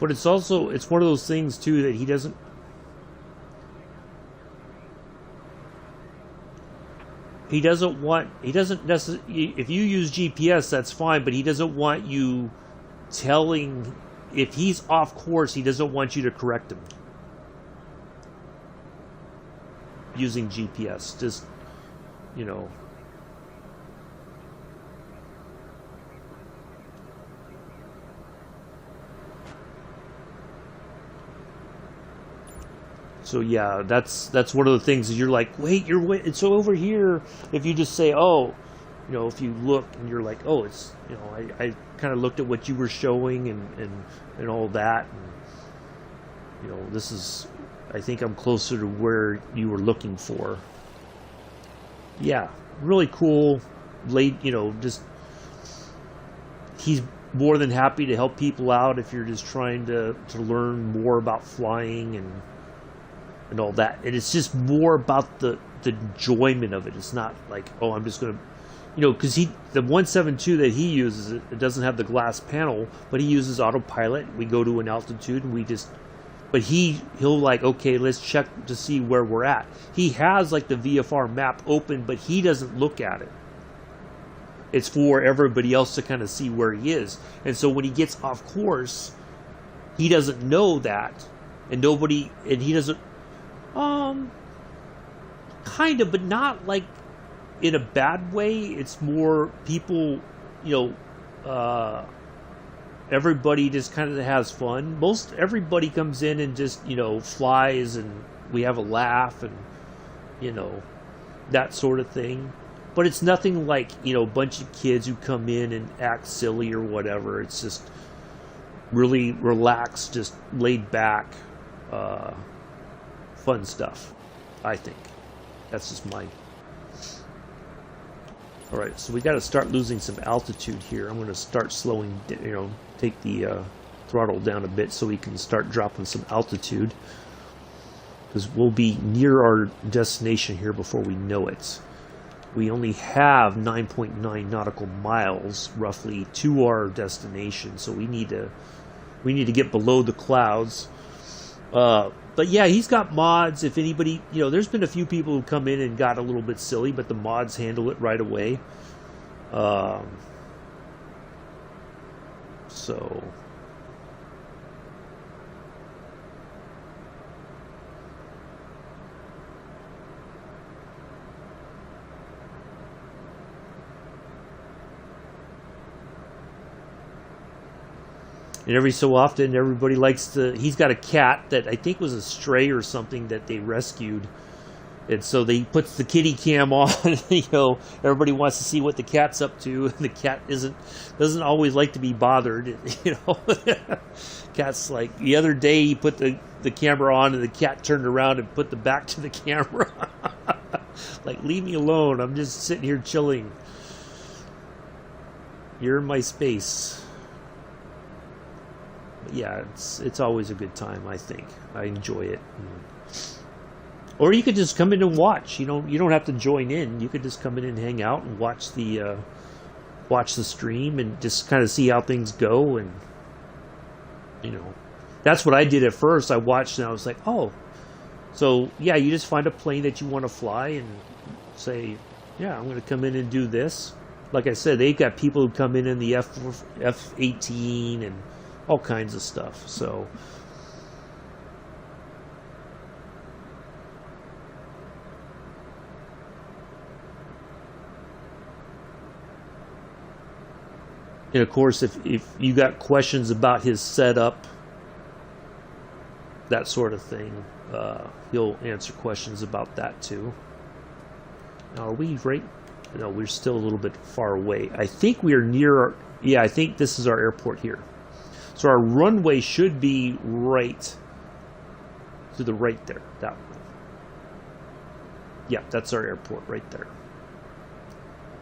But it's one of those things too that he doesn't necessarily, if you use GPS, that's fine, but he doesn't want you telling, if he's off course, he doesn't want you to correct him using GPS. Just, So yeah, that's one of the things is you're like, wait, it's over here. If you just say, oh, if you look and you're like, oh, it's, I kind of looked at what you were showing and all that, and this is, I think I'm closer to where you were looking for. Yeah, really cool. Just he's more than happy to help people out if you're just trying to learn more about flying and all that. And it's just more about the enjoyment of it. It's not like, oh, I'm just going to, because the 172 that he uses, it doesn't have the glass panel, but he uses autopilot. We go to an altitude and but he'll like, okay, let's check to see where we're at. He has like the VFR map open, but he doesn't look at it. It's for everybody else to kind of see where he is. And so when he gets off course, he doesn't know that, and he doesn't. Kind of, but not like in a bad way. It's more people, everybody just kind of has fun. Everybody comes in and just, flies, and we have a laugh, and, that sort of thing. But it's nothing like, a bunch of kids who come in and act silly or whatever. It's just really relaxed, just laid back, fun stuff, I think. That's just mine. Alright, so we got to start losing some altitude here. I'm going to start slowing, take the throttle down a bit so we can start dropping some altitude. Because we'll be near our destination here before we know it. We only have 9.9 nautical miles, roughly, to our destination. So we need to get below the clouds. But yeah, he's got mods. If anybody, there's been a few people who come in and got a little bit silly, but the mods handle it right away. So and every so often, everybody likes to... He's got a cat that I think was a stray or something that they rescued. And so they puts the kitty cam on. Everybody wants to see what the cat's up to. And the cat doesn't always like to be bothered. Cat's like... The other day, he put the camera on, and the cat turned around and put the back to the camera. Like, leave me alone. I'm just sitting here chilling. You're in my space. Yeah, it's always a good time, I think. I enjoy it. Or you could just come in and watch. You don't have to join in. You could just come in and hang out and watch the stream and just kind of see how things go. And that's what I did at first. I watched and I was like, oh, so yeah, you just find a plane that you want to fly and say, yeah, I'm going to come in and do this. Like I said, they've got people who come in the F-18 and all kinds of stuff. So and of course, if you got questions about his setup, that sort of thing, he'll answer questions about that too. Now, are we right? No, we're still a little bit far away. I think we are near yeah, I think this is our airport here. So our runway should be right to the right there. That one. Yeah, that's our airport right there.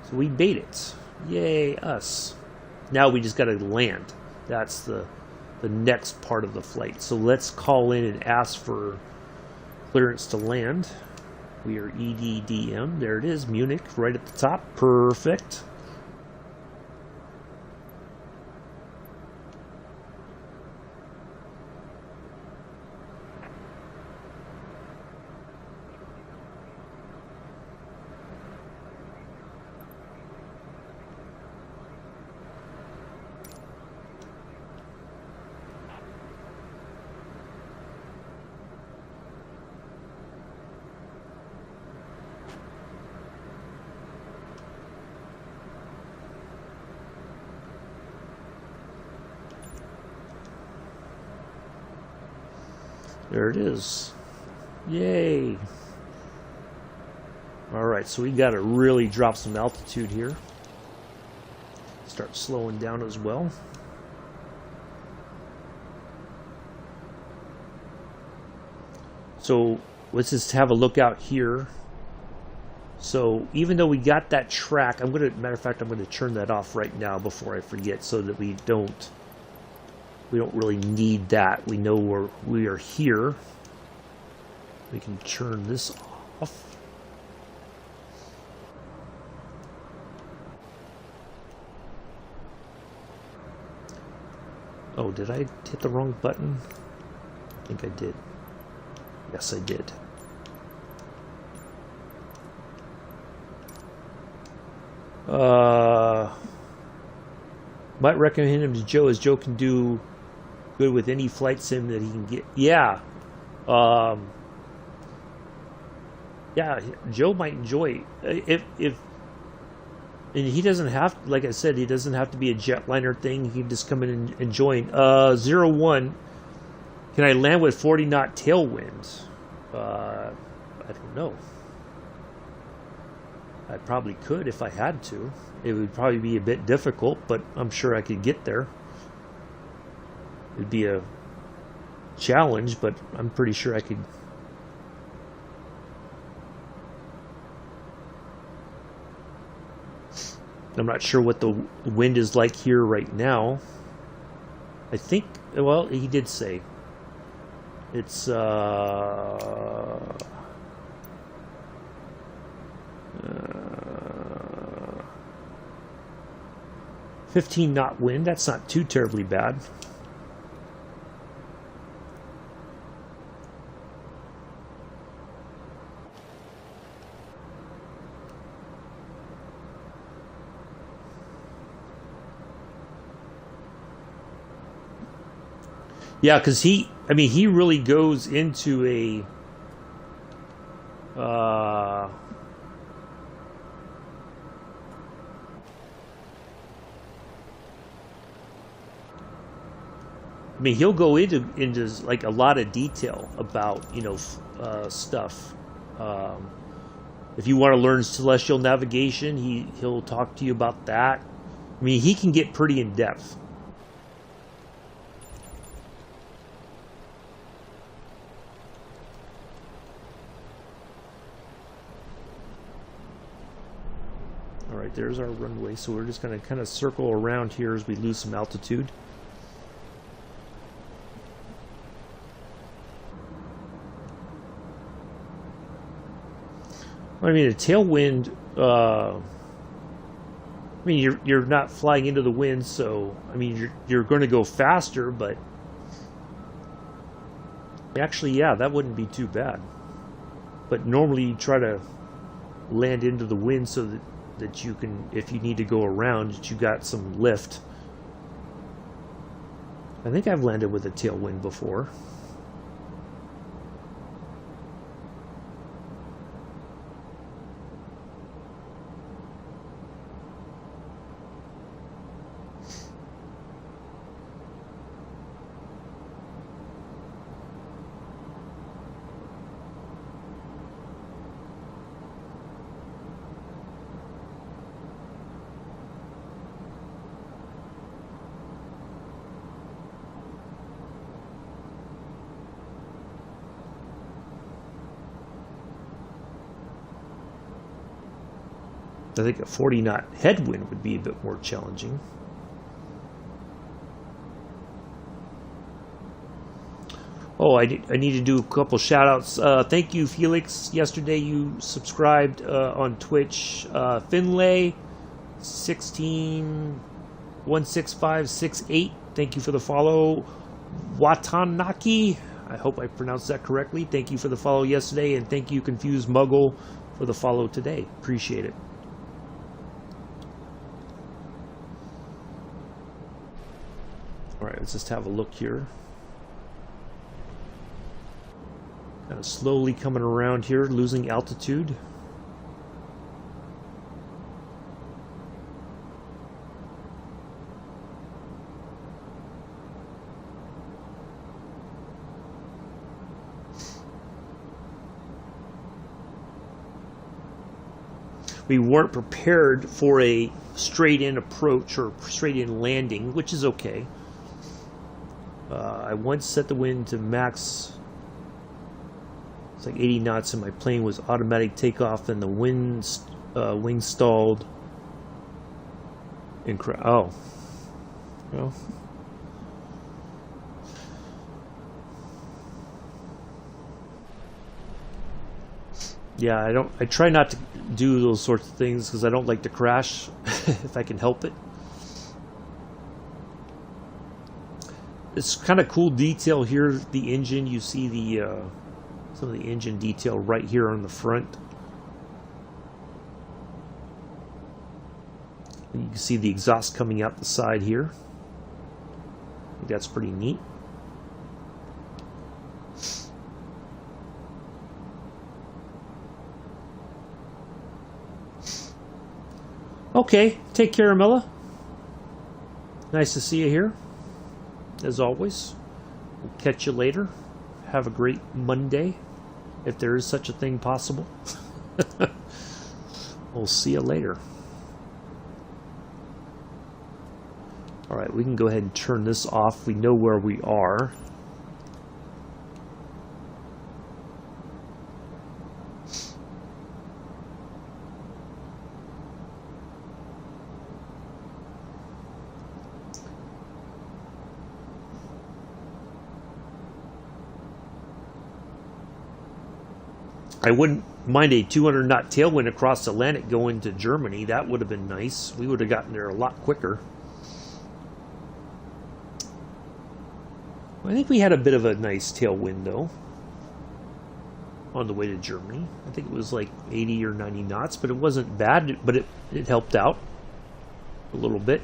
So we made it. Yay, us. Now we just got to land. That's the next part of the flight. So let's call in and ask for clearance to land. We are EDDM. There it is, Munich, right at the top. Perfect. There it is. Yay. Alright, so we got to really drop some altitude here. Start slowing down as well. So let's just have a look out here. So even though we got that track, matter of fact, I'm gonna turn that off right now before I forget, so that we don't really need that. We know we are here. We can turn this off. Oh, did I hit the wrong button? I think I did. Yes, I did. Might recommend him to Joe, as Joe can do good with any flight sim that he can get. Yeah. Yeah, Joe might enjoy it. If and he doesn't have, like I said, he doesn't have to be a jetliner thing. He can just come in and join. 01. Can I land with 40 knot tailwinds? I don't know. I probably could if I had to. It would probably be a bit difficult, but I'm sure I could get there. It'd be a challenge, but I'm pretty sure I could. I'm not sure what the wind is like here right now. I think, well, he did say it's 15 knot wind. That's not too terribly bad. Yeah, because he really goes into a he'll go into like a lot of detail about, stuff. If you want to learn celestial navigation, he'll talk to you about that. I mean, he can get pretty in depth. All right, there's our runway. So we're just going to kind of circle around here as we lose some altitude. I mean, a tailwind, you're not flying into the wind, so, I mean, you're going to go faster, but actually, yeah, that wouldn't be too bad. But normally you try to land into the wind so that you can, if you need to go around, that you got some lift. I think I've landed with a tailwind before. I think a 40 knot headwind would be a bit more challenging. Oh, I need to do a couple shout outs. Thank you, Felix. Yesterday you subscribed on Twitch. Finlay 1616568. Thank you for the follow. Watanaki, I hope I pronounced that correctly. Thank you for the follow yesterday, and thank you, Confused Muggle, for the follow today. Appreciate it. Alright, let's just have a look here. Kind of slowly coming around here, losing altitude. We weren't prepared for a straight-in approach or straight-in landing, which is okay. I once set the wind to max, it's like 80 knots, and my plane was automatic takeoff, and the wing stalled. Oh. Well. Yeah, I try not to do those sorts of things because I don't like to crash if I can help it. It's kind of cool detail here. The engine, you see the some of the engine detail right here on the front. And you can see the exhaust coming out the side here. I think that's pretty neat. Okay, take care, Amella. Nice to see you here, as always. We'll catch you later. Have a great Monday, if there is such a thing possible. We'll see you later. Alright, we can go ahead and turn this off. We know where we are. I wouldn't mind a 200 knot tailwind across the Atlantic going to Germany. That would have been nice. We would have gotten there a lot quicker. I think we had a bit of a nice tailwind though on the way to Germany. I think it was like 80 or 90 knots, but it wasn't bad, but it helped out a little bit.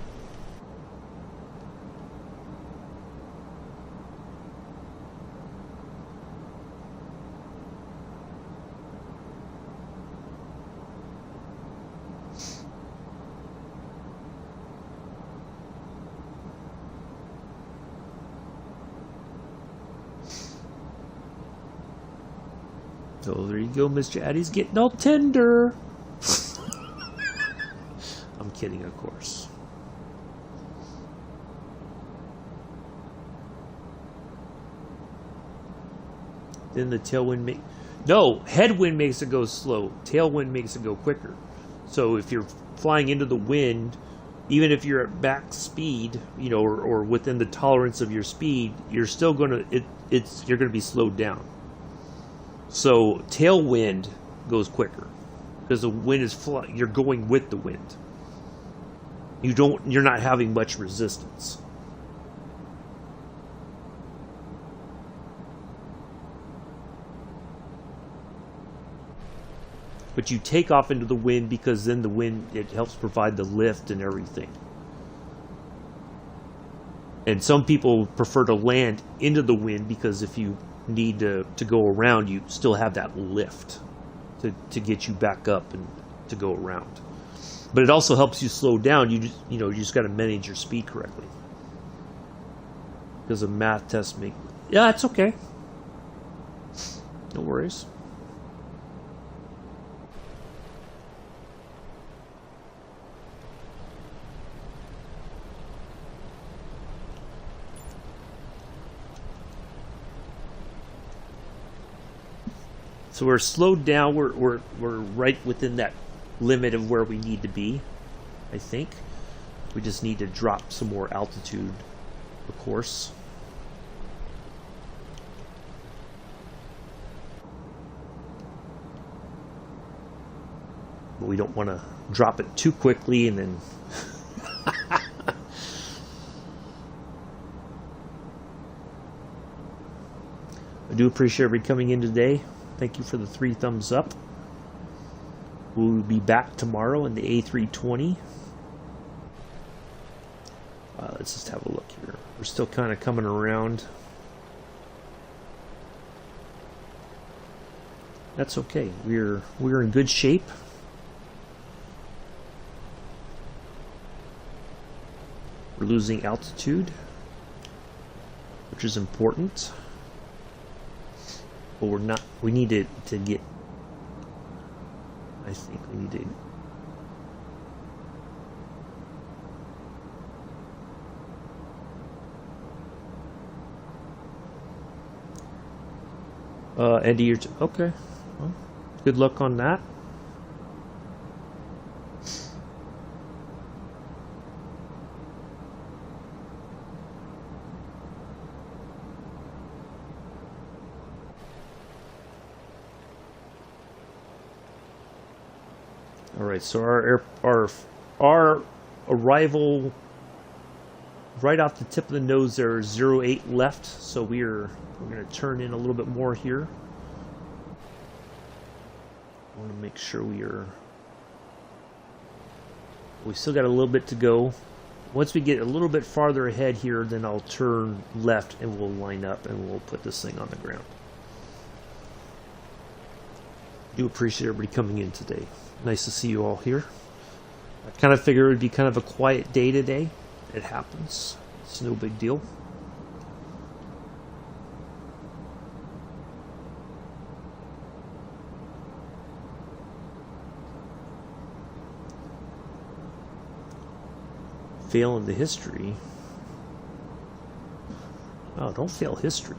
So there you go, Mr. Addy's getting all tender. I'm kidding, of course. Then the tailwind no, headwind makes it go slow. Tailwind makes it go quicker. So if you're flying into the wind, even if you're at max speed, you know, or within the tolerance of your speed, you're still gonna you're gonna be slowed down. So tailwind goes quicker because the wind is you're going with the wind. You're not having much resistance. But you take off into the wind because then the wind, it helps provide the lift and everything. And some people prefer to land into the wind because if you need to go around, you still have that lift to get you back up and to go around. But it also helps you slow down. You just got to manage your speed correctly. Because a math test yeah, it's okay. No worries. So we're slowed down. We're right within that limit of where we need to be, I think. We just need to drop some more altitude, of course. But we don't want to drop it too quickly and then... I do appreciate everybody coming in today. Thank you for the 3 thumbs up. We'll be back tomorrow in the A320. Let's just have a look here. We're still kind of coming around. That's okay. We're in good shape. We're losing altitude, which is important. But we're not. We need to get. I think we need to. Eddie, you're okay. Well, good luck on that. All right, so our arrival right off the tip of the nose there is 08 left, so we're going to turn in a little bit more here. I want to make sure we still got a little bit to go. Once we get a little bit farther ahead here, then I'll turn left and we'll line up and we'll put this thing on the ground. Do appreciate everybody coming in today. Nice to see you all here. I kind of figured it would be kind of a quiet day today. It happens. It's no big deal. Fail in the history. Oh, don't fail history.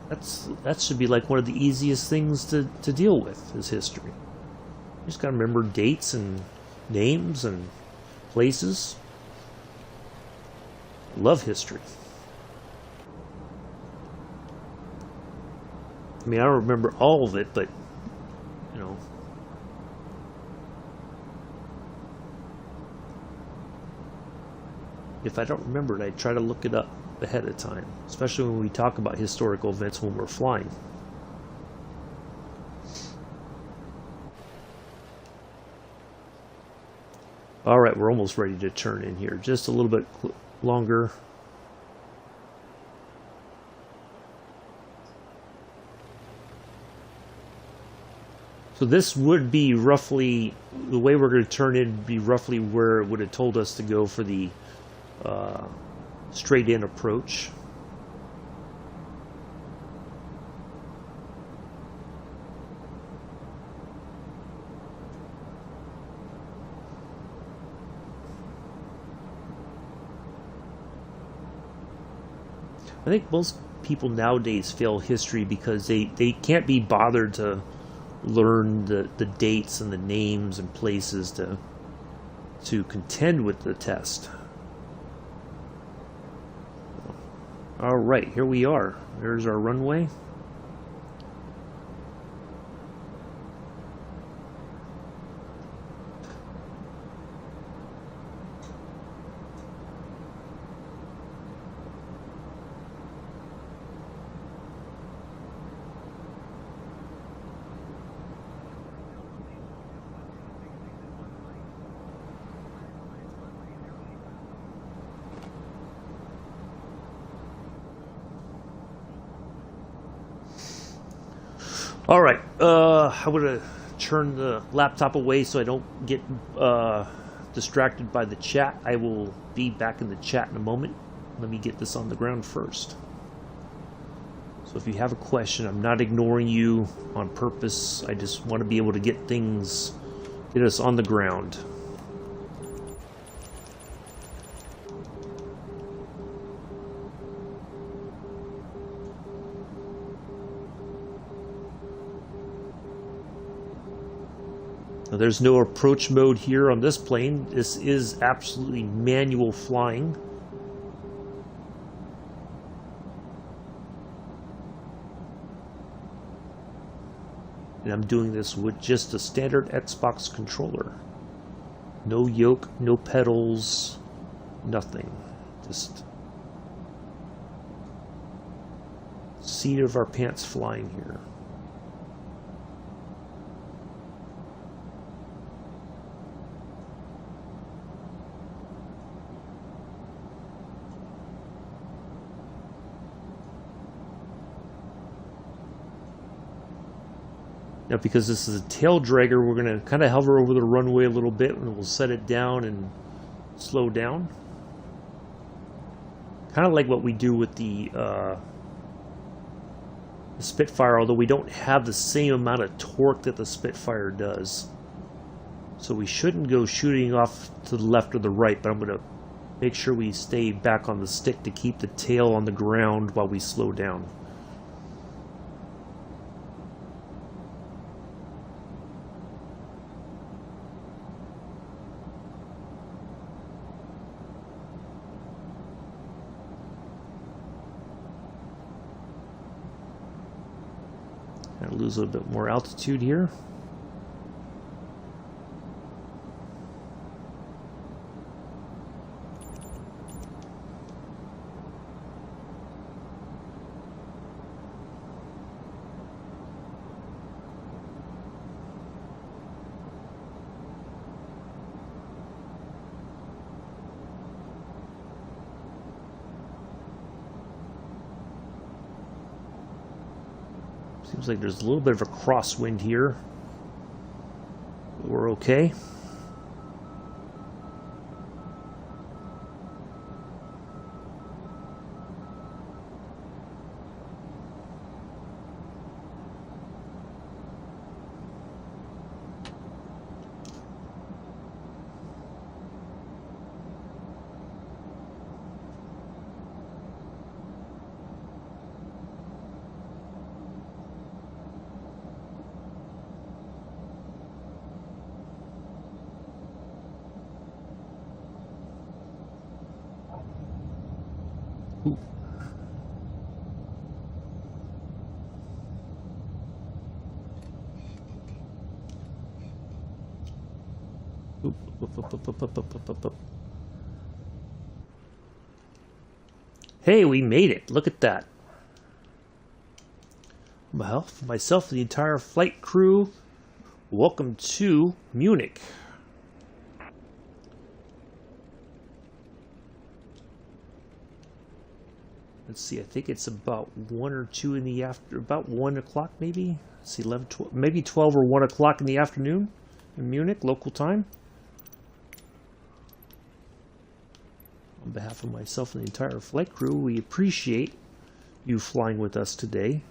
That should be like one of the easiest things to deal with is history. You just gotta remember dates and names and places. Love history. I mean, I don't remember all of it, but you know. If I don't remember it, I try to look it up ahead of time, especially when we talk about historical events when we're flying. All right, we're almost ready to turn in here. Just a little bit longer. So this would be roughly, the way we're going to turn in would be roughly where it would have told us to go for the straight in approach. I think most people nowadays fail history because they can't be bothered to learn the dates and the names and places to contend with the test. All right, here we are. There's our runway. All right, I'm gonna turn the laptop away so I don't get distracted by the chat. I will be back in the chat in a moment. Let me get this on the ground first. So if you have a question, I'm not ignoring you on purpose. I just want to be able to get us on the ground. Now, there's no approach mode here on this plane. This is absolutely manual flying. And I'm doing this with just a standard Xbox controller. No yoke, no pedals, nothing. Just seat of our pants flying here. Now, because this is a tail dragger, we're going to kind of hover over the runway a little bit and we'll set it down and slow down. Kind of like what we do with the Spitfire, although we don't have the same amount of torque that the Spitfire does. So we shouldn't go shooting off to the left or the right, but I'm going to make sure we stay back on the stick to keep the tail on the ground while we slow down. Lose a little bit more altitude here. Seems like there's a little bit of a crosswind here. We're okay. Oop, oop, oop, oop, oop, oop, oop, oop, oop. Hey, we made it. Look at that. Well, for myself and the entire flight crew, welcome to Munich. Let's see, I think it's about 1 or 2 in the about 1 o'clock maybe. Let's see, 11, 12, maybe 12 or 1 o'clock in the afternoon in Munich, local time. On behalf of myself and the entire flight crew, we appreciate you flying with us today.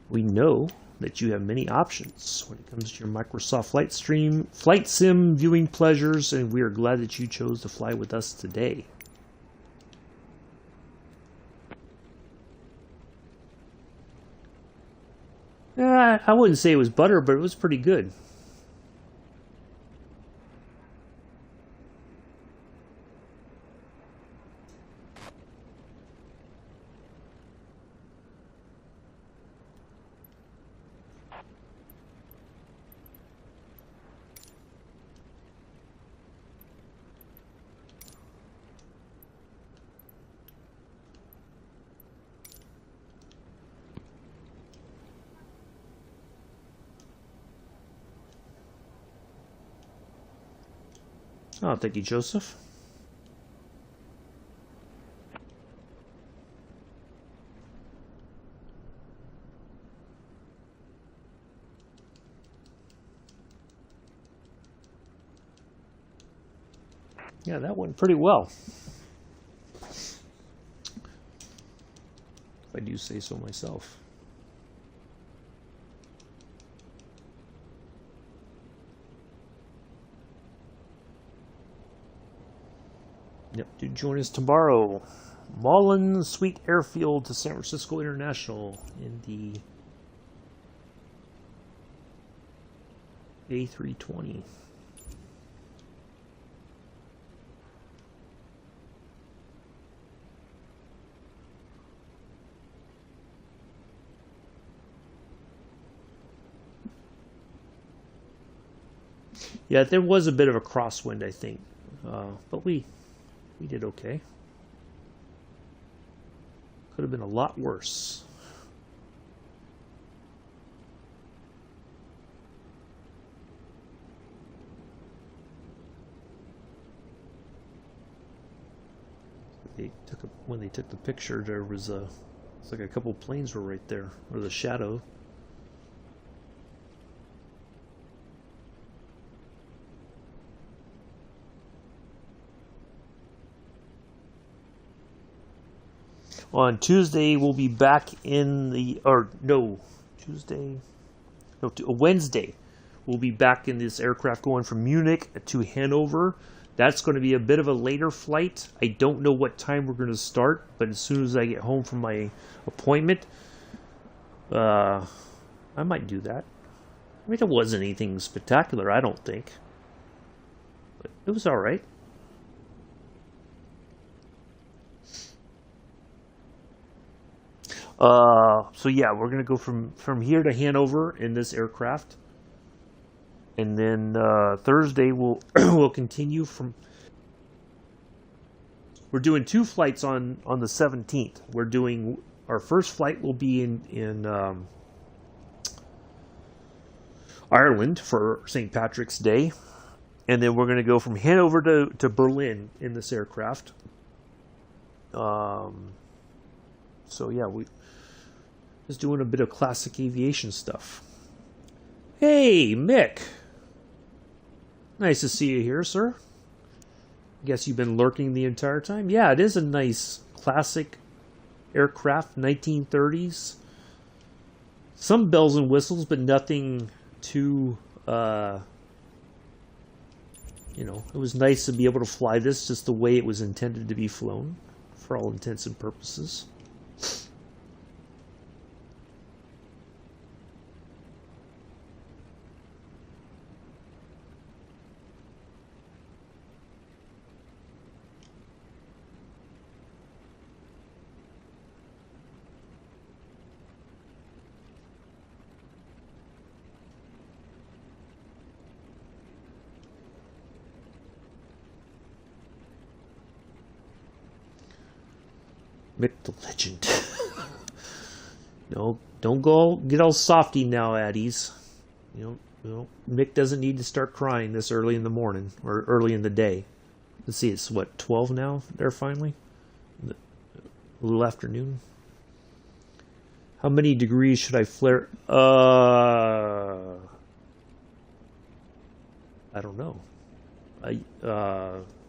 We know that you have many options when it comes to your Microsoft Flight Sim viewing pleasures, and we are glad that you chose to fly with us today. I wouldn't say it was butter, but it was pretty good. Oh, thank you, Joseph. Yeah, that went pretty well, if I do say so myself. Yep, do join us tomorrow. Mullen Sweet Airfield to San Francisco International in the A320. Yeah, there was a bit of a crosswind, I think, but we did okay. Could have been a lot worse. When they took the picture, there was it's like a couple planes were right there, or the shadow. On Tuesday, we'll be back in the, Wednesday, we'll be back in this aircraft going from Munich to Hanover. That's going to be a bit of a later flight. I don't know what time we're going to start, but as soon as I get home from my appointment, I might do that. I mean, it wasn't anything spectacular, I don't think. But it was all right. So yeah, we're gonna go from here to Hanover in this aircraft, and then Thursday we'll we'll continue from. We're doing 2 flights on the 17th. We're doing our first flight will be in Ireland for St. Patrick's Day, and then we're gonna go from Hanover to Berlin in this aircraft. So yeah, we. Just doing a bit of classic aviation stuff. Hey, Mick. Nice to see you here, sir. Guess you've been lurking the entire time? Yeah, it is a nice classic aircraft, 1930s. Some bells and whistles, but nothing too, it was nice to be able to fly this just the way it was intended to be flown, for all intents and purposes. Mick the Legend. No, don't go get all softy now, Addies. Mick doesn't need to start crying this early in the morning or early in the day. Let's see, it's what, 12 now there finally? A little afternoon. How many degrees should I flare? I don't know.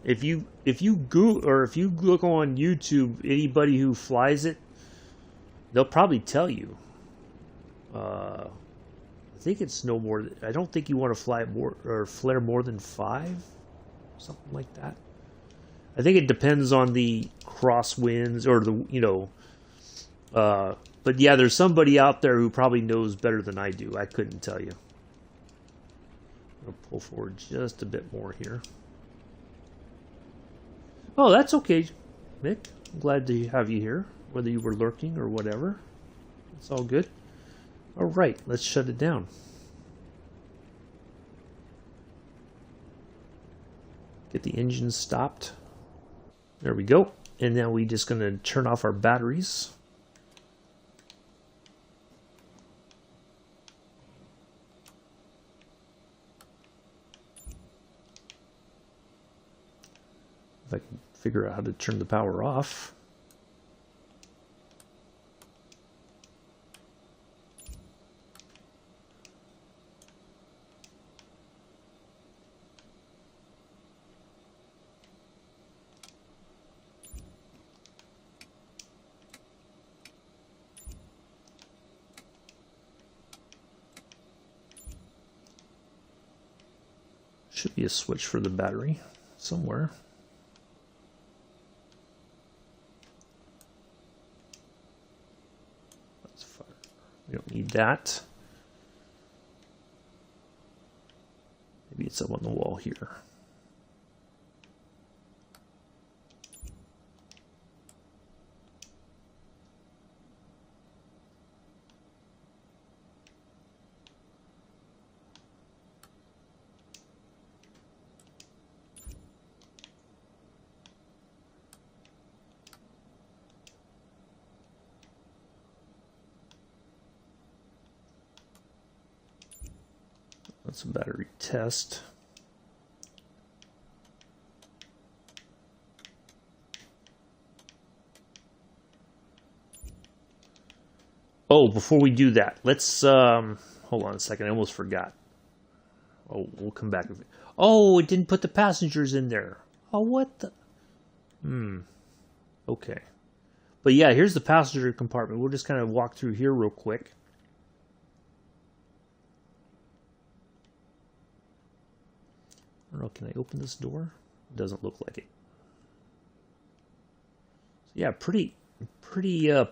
If you look on YouTube, anybody who flies it, they'll probably tell you. I think it's no more. I don't think you want to fly it more or flare more than 5, something like that. I think it depends on the crosswinds or the But yeah, there's somebody out there who probably knows better than I do. I couldn't tell you. I'll pull forward just a bit more here. Oh, that's okay, Mick. I'm glad to have you here, whether you were lurking or whatever. It's all good. All right, let's shut it down. Get the engine stopped. There we go. And now we're just going to turn off our batteries. If I can figure out how to turn the power off. Should be a switch for the battery somewhere. That's fine. We don't need that. Maybe it's up on the wall here. That's a battery test. Oh, before we do that, let's hold on a second. I almost forgot. Oh, we'll come back. Oh, it didn't put the passengers in there. Oh, what the? Okay. But yeah, here's the passenger compartment. We'll just kind of walk through here real quick. I don't know, can I open this door? It doesn't look like it. So yeah, pretty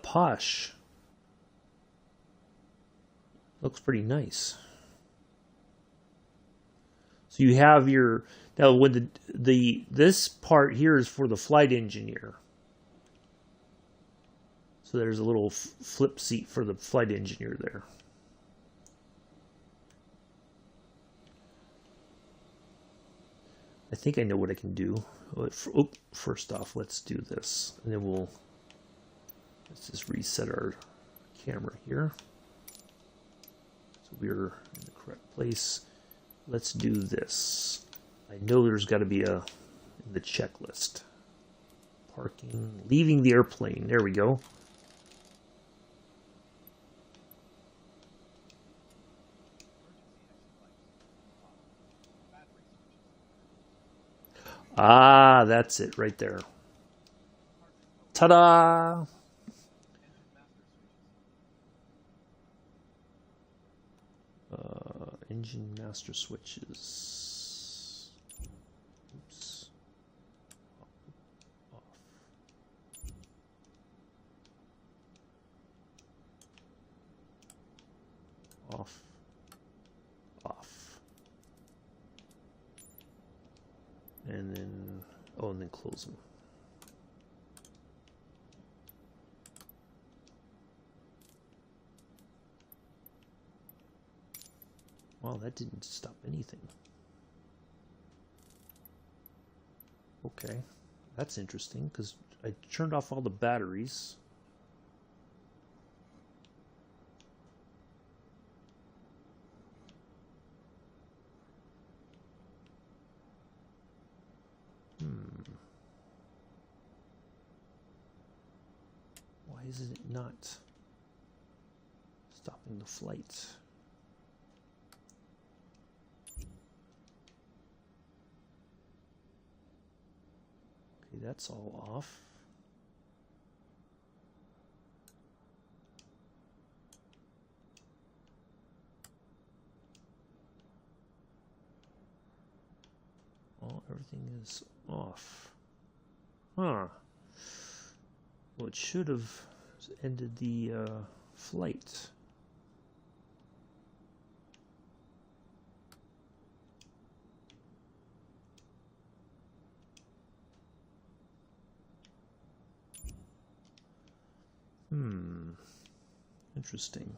posh. Looks pretty nice. So you have your, now when this part here is for the flight engineer. So there's a little flip seat for the flight engineer there. I think I know what I can do. First off, let's do this. And then let's just reset our camera here. So we're in the correct place. Let's do this. I know there's got to be in the checklist. Parking, leaving the airplane. There we go. Ah, that's it right there. Ta-da! Engine master switches. Oops. Off. Off. And then, and then close them. Wow, that didn't stop anything. Okay, that's interesting because I turned off all the batteries. Why isn't it not stopping the flight? Okay, that's all off. Oh, everything is off. Huh. Well, it should have ended the flight. Interesting.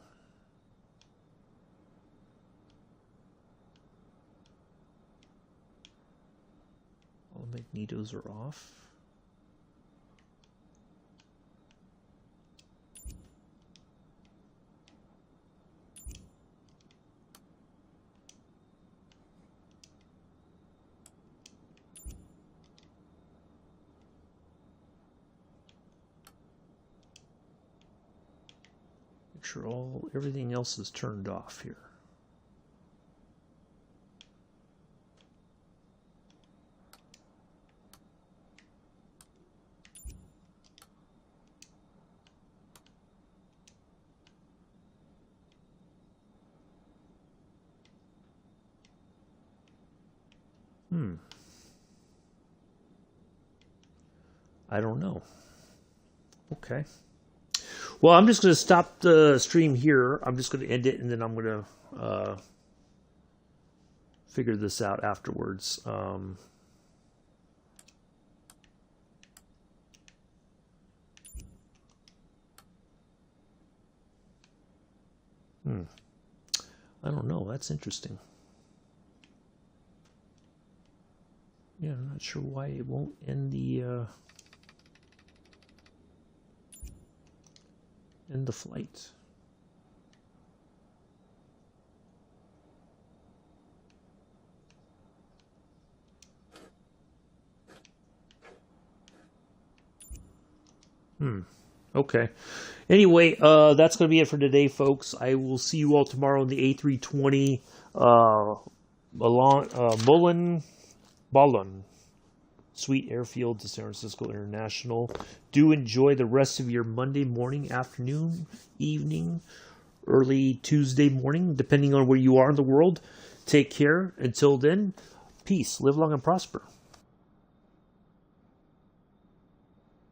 All the magnetos are off. Make sure everything else is turned off here. I don't know. Okay. Well, I'm just going to stop the stream here. I'm just going to end it, and then I'm going to figure this out afterwards. I don't know. That's interesting. Yeah, I'm not sure why it won't end the flight. Okay. Anyway, that's going to be it for today, folks. I will see you all tomorrow in the A320 Ballon Sweet Airfield to San Francisco International. Do enjoy the rest of your Monday morning, afternoon, evening, early Tuesday morning, depending on where you are in the world. Take care. Until then, peace. Live long and prosper.